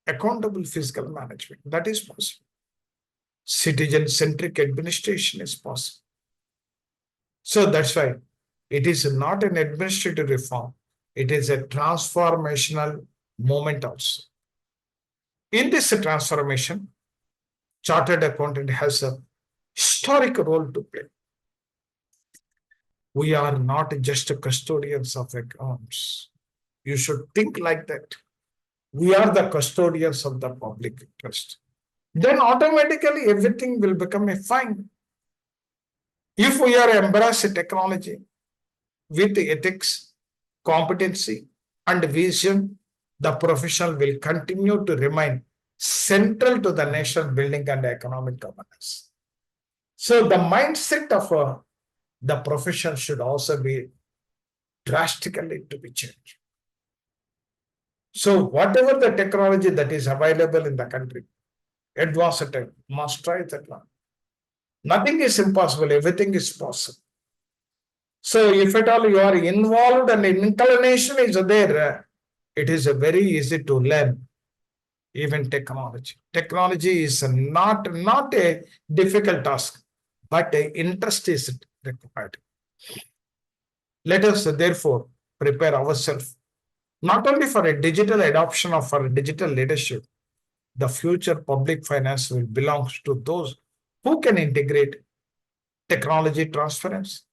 accountable physical management, that is possible. Citizen-centric administration is possible. So that's why it is not an administrative reform. It is a transformational moment also. In this transformation, chartered accountant has a historic role to play. We are not just custodians of accounts. You should think like that. We are the custodians of the public interest. Then automatically everything will become a fine. If we are embracing technology with ethics, competency, and vision, the profession will continue to remain central to the nation building and economic governance. So the mindset of the profession should also be drastically to be changed. So whatever the technology that is available in the country, advanced tech, must try that one. Nothing is impossible, everything is possible. So if at all you are involved and inclination is there, it is very easy to learn even technology. Technology is not a difficult task, but interest is required. Let us therefore prepare ourselves not only for a digital adoption of our digital leadership. The future public finance will belong to those who can integrate technology transference,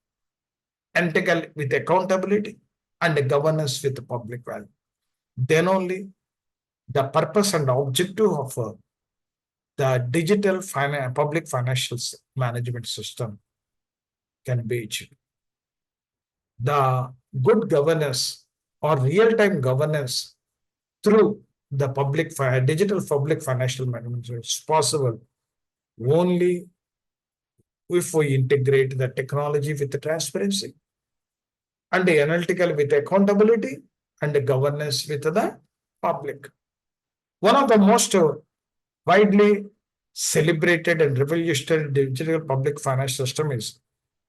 ethical with accountability, and governance with public value. Then only the purpose and objective of the digital public financial management system can be achieved. The good governance or real-time governance through the digital public financial management is possible only if we integrate the technology with the transparency and the analytical with accountability and the governance with the public. One of the most widely celebrated and revolutionary digital public financial system is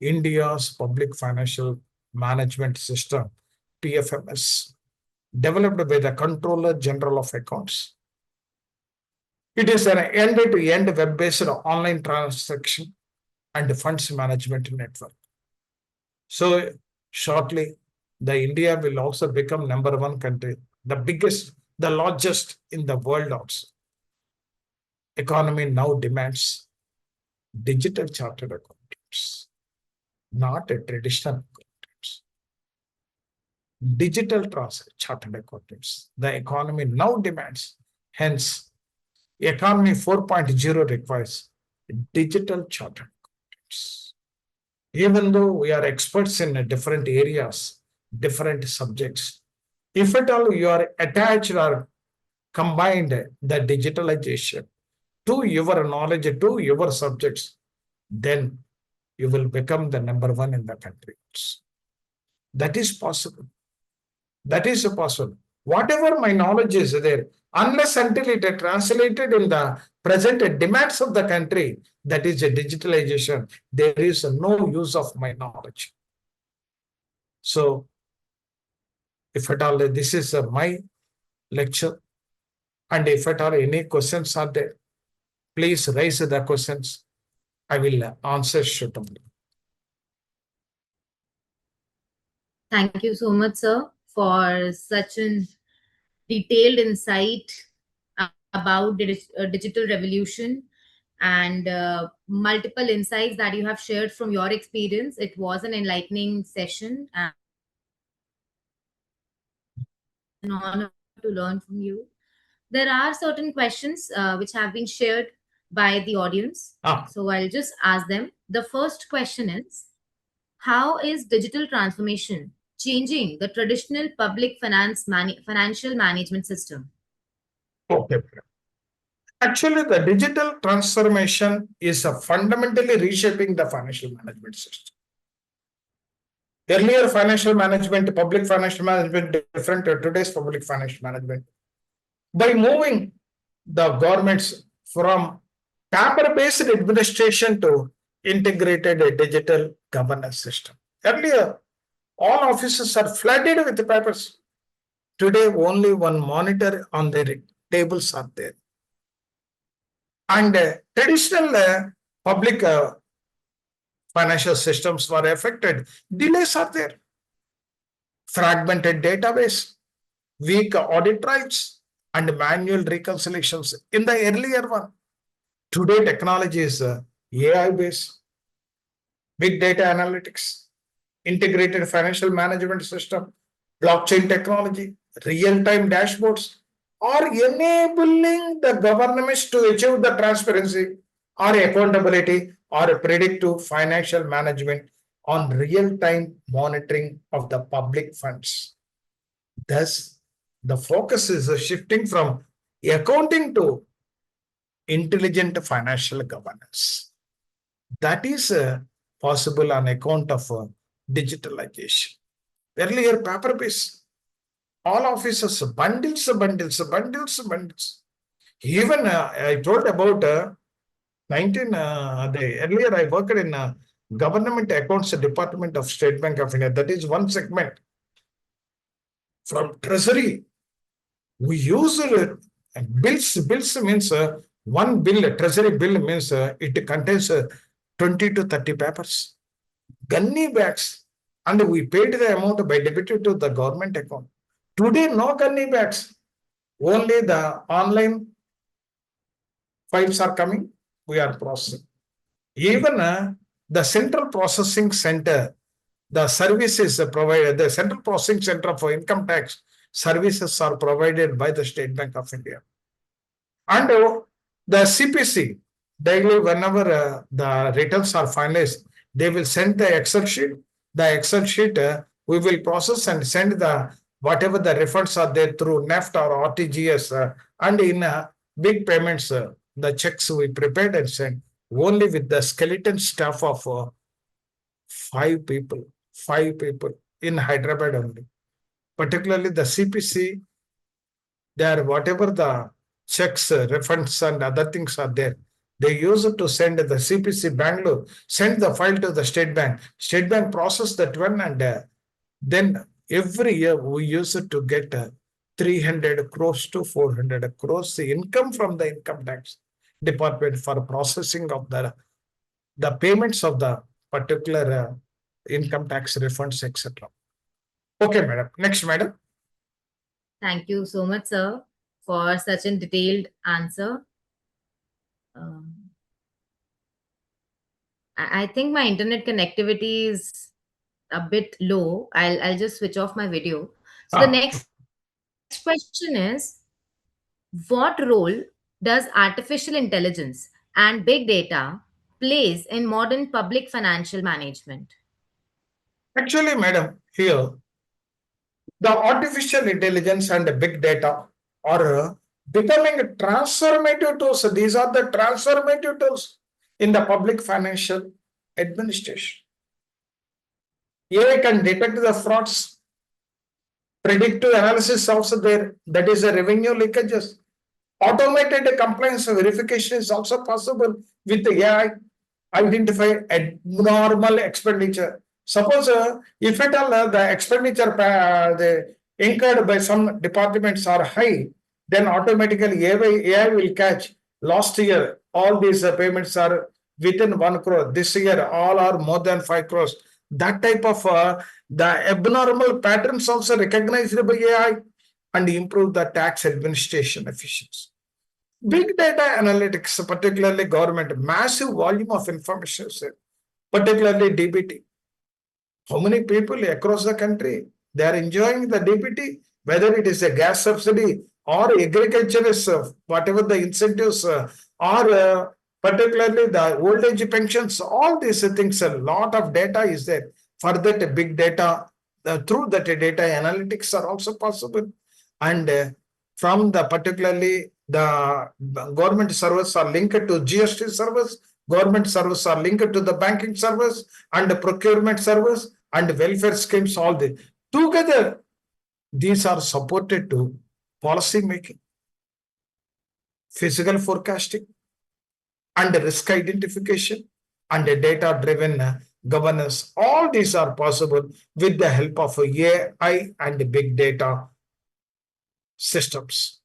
India's Public Financial Management System, PFMS, developed by the Controller General of Accounts. It is an end-to-end web-based online transaction and funds management network. So shortly, the India will also become number one country, the biggest, the largest in the world also. Economy now demands digital chartered accountants, not a traditional accountants. Digital chartered accountants. The economy now demands. Hence, Economy 4.0 requires digital chartered accountants. Even though we are experts in different areas, different subjects, if at all you are attached or combined the digitalization to your knowledge, to your subjects, then you will become the number one in the country. That is possible. That is possible. Whatever my knowledge is there, unless until it is translated in the present demands of the country, that is a digitalization, there is no use of my knowledge. So, if at all this is my lecture, and if at all any questions are there, please raise the questions. I will answer suitably. Thank you so much, sir, for such an detailed insight about digital revolution and multiple insights that you have shared from your experience. It was an enlightening session and an honor to learn from you. There are certain questions which have been shared by the audience. So I'll just ask them. The first question is, how is digital transformation changing the traditional public financial management system? Okay. Actually, the digital transformation is fundamentally reshaping the financial management system. Earlier financial management, public financial management, different to today's public financial management. By moving the governments from paper-based administration to integrated digital governance system. Earlier, all offices are flooded with papers. Today, only one monitor on their tables are there. And traditional public financial systems were affected. Delays are there. Fragmented database. weak audit trails, and manual reconciliations in the earlier one. Today, technology is AI based, big data analytics, integrated financial management system, blockchain technology, real time dashboards are enabling the governments to achieve the transparency or accountability or predictive financial management on real time monitoring of the public funds. Thus, the focus is shifting from accounting to intelligent financial governance. That is possible on account of digitalization. Earlier, paper based, all offices, bundles. Even I told about 19, earlier I worked in government accounts department of State Bank of India. That is one segment. From treasury, we use bills means one bill, treasury bill means it contains 20 to 30 papers, gunny bags, and we paid the amount by debited to the government account. Today, no gunny bags, only the online files are coming, we are processing. Even the central processing center, the services provided, the central processing center for income tax services are provided by the State Bank of India. And the CPC, daily, whenever the returns are finalized, they will send the Excel sheet. The Excel sheet we will process and send the whatever the refunds are there through NEFT or RTGS, and in big payments, the checks we prepared and sent only with the skeleton staff of 5 people in Hyderabad only. Particularly the CPC, there whatever the checks, refunds, and other things are there. They use it to send the CPC Bangalore, send the file to the State Bank. State Bank process that one, and then every year we use it to get 300 crores to 400 crores income from the income tax department for processing of the payments of the particular income tax refunds, etc. Okay, madam. Next, madam. Thank you so much, sir, for such a detailed answer. I think my internet connectivity is a bit low. I'll just switch off my video. So the next question is, what role does artificial intelligence and big data plays in modern public financial management? Actually, madam, here the artificial intelligence and big data are becoming transformative tools. These are the transformative tools in the public financial administration. AI can detect the frauds, predictive analysis also there, that is the revenue leakages. Automated compliance verification is also possible with the AI. Identify abnormal expenditure. Suppose if at all the expenditure the incurred by some departments are high, then automatically AI will catch. Last year, all these payments are within 1 crore. This year, all are more than 5 crores. That type of the abnormal patterns also recognized by AI and improve the tax administration efficiency. Big data analytics, particularly government, massive volume of information, particularly DBT. How many people across the country they are enjoying the DBT, whether it is a gas subsidy or agriculture is whatever the incentives or particularly the old age pensions, all these things, a lot of data is there. For that big data, through that data analytics are also possible. And from the particularly the government service are linked to GST service, government service are linked to the banking service and the procurement service and welfare schemes, all the together, these are supported to policy making, physical forecasting, and risk identification, and data driven governance. All these are possible with the help of AI and big data systems.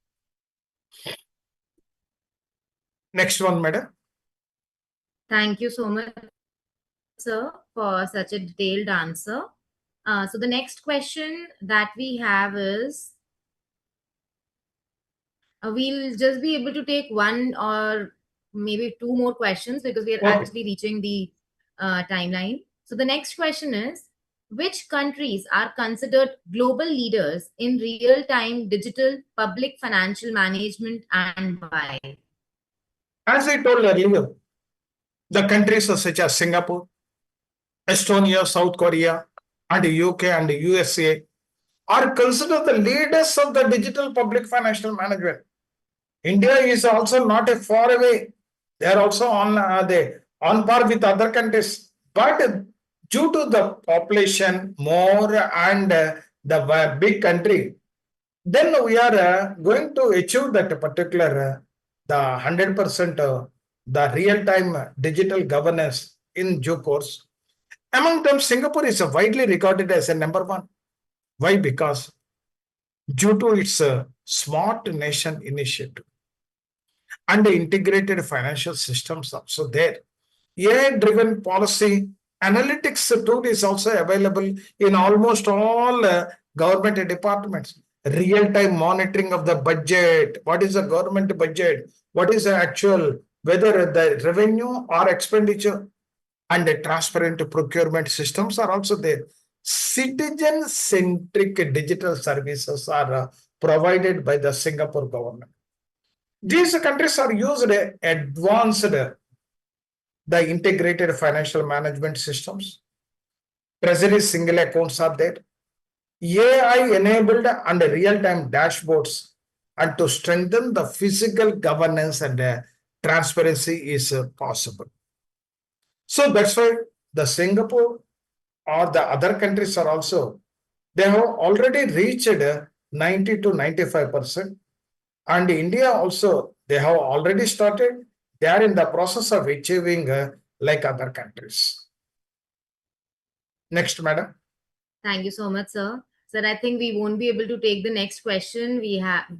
Next one, madam. Thank you so much, sir, for such a detailed answer. So the next question that we have is, We'll just be able to take one or maybe two more questions because we are Okay. actually reaching the timeline. So the next question is, which countries are considered global leaders in real-time digital public financial management and why? As I told earlier, the countries such as Singapore, Estonia, South Korea, and UK and USA are considered the leaders of the digital public financial management. India is also not a far away. They are also on par with other countries. But due to the population more and the big country, then we are going to achieve that particular the 100% the real-time digital governance in due course. Among them, Singapore is widely regarded as a number one. Why? Because due to its smart nation initiative and the integrated financial systems also there. AI-driven policy analytics tool is also available in almost all government departments. Real-time monitoring of the budget. What is the government budget? What is the actual, whether the revenue or expenditure, and the transparent procurement systems are also there. Citizen-centric digital services are provided by the Singapore government. These countries are used advanced the integrated financial management systems. Treasury single accounts are there. AI enabled and real-time dashboards, and to strengthen the physical governance and transparency is possible. So that's why the Singapore or the other countries are also, they have already reached 90 to 95%. And India also, they have already started. They are in the process of achieving like other countries. Next, madam. Thank you so much, sir. Sir, I think we won't be able to take the next question.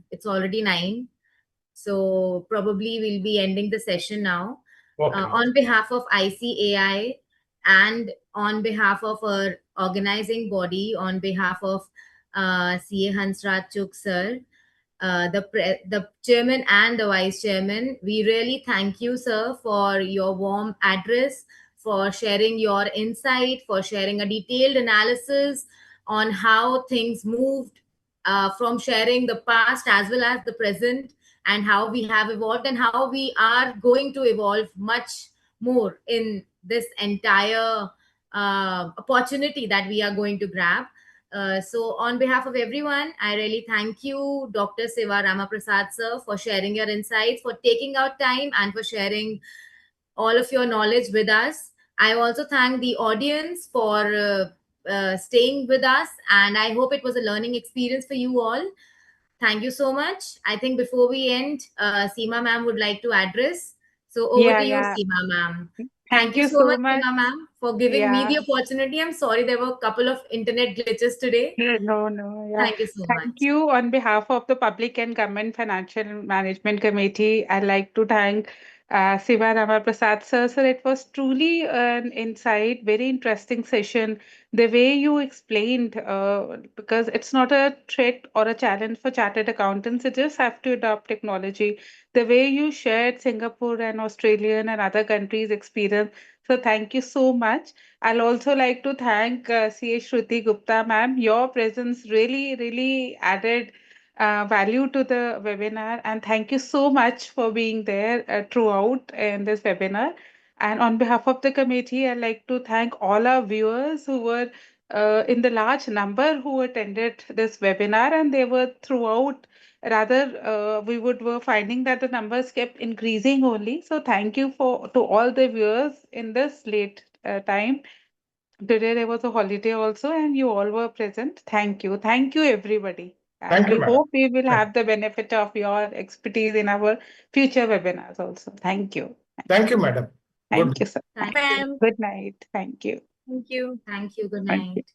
It's already 9. So probably we'll be ending the session now. Okay. On behalf of ICAI and on behalf of our organizing body, on behalf of CA Hansraj Chuk sir, the chairman and the vice chairman, we really thank you, sir, for your warm address, for sharing your insight, for sharing a detailed analysis on how things moved, from sharing the past as well as the present, and how we have evolved and how we are going to evolve much more in this entire opportunity that we are going to grab. So on behalf of everyone, I really thank you, Dr. Siva Ramaprasad sir, for sharing your insights, for taking out time and for sharing all of your knowledge with us. I also thank the audience for staying with us, and I hope it was a learning experience for you all. Thank you so much. I think before we end, Seema ma'am would like to address. So over Yeah, to you, yeah. Seema ma'am. Thank Thank you you so so much, much. Seema ma'am, for giving me Yeah. the opportunity. I'm sorry there were a couple of internet glitches today. No, no, yeah. Thank you so much. Thank you on behalf of the Public and Government Financial Management Committee. I'd like to thank Siva Ramaprasad sir. Sir, it was truly an insight, very interesting session. The way you explained, because it's not a threat or a challenge for chartered accountants, you just have to adopt technology. The way you shared Singapore and Australian and other countries' experience. So thank you so much. I'll also like to thank CA Shruti Gupta, ma'am. Your presence really, really added value to the webinar. And thank you so much for being there throughout in this webinar. And on behalf of the committee, I'd like to thank all our viewers who were in the large number who attended this webinar, and they were throughout. Rather, were finding that the numbers kept increasing only. So thank you to all the viewers in this late time. Today there was a holiday also, and you all were present. Thank you, everybody. And Thank you, we madam. hope we will have the benefit of your expertise in our future webinars also. Thank you. Thank you, madam. Thank you, sir. Thank Thank you. you. Good night. Thank you. Thank you. Thank you. Good Thank you. night.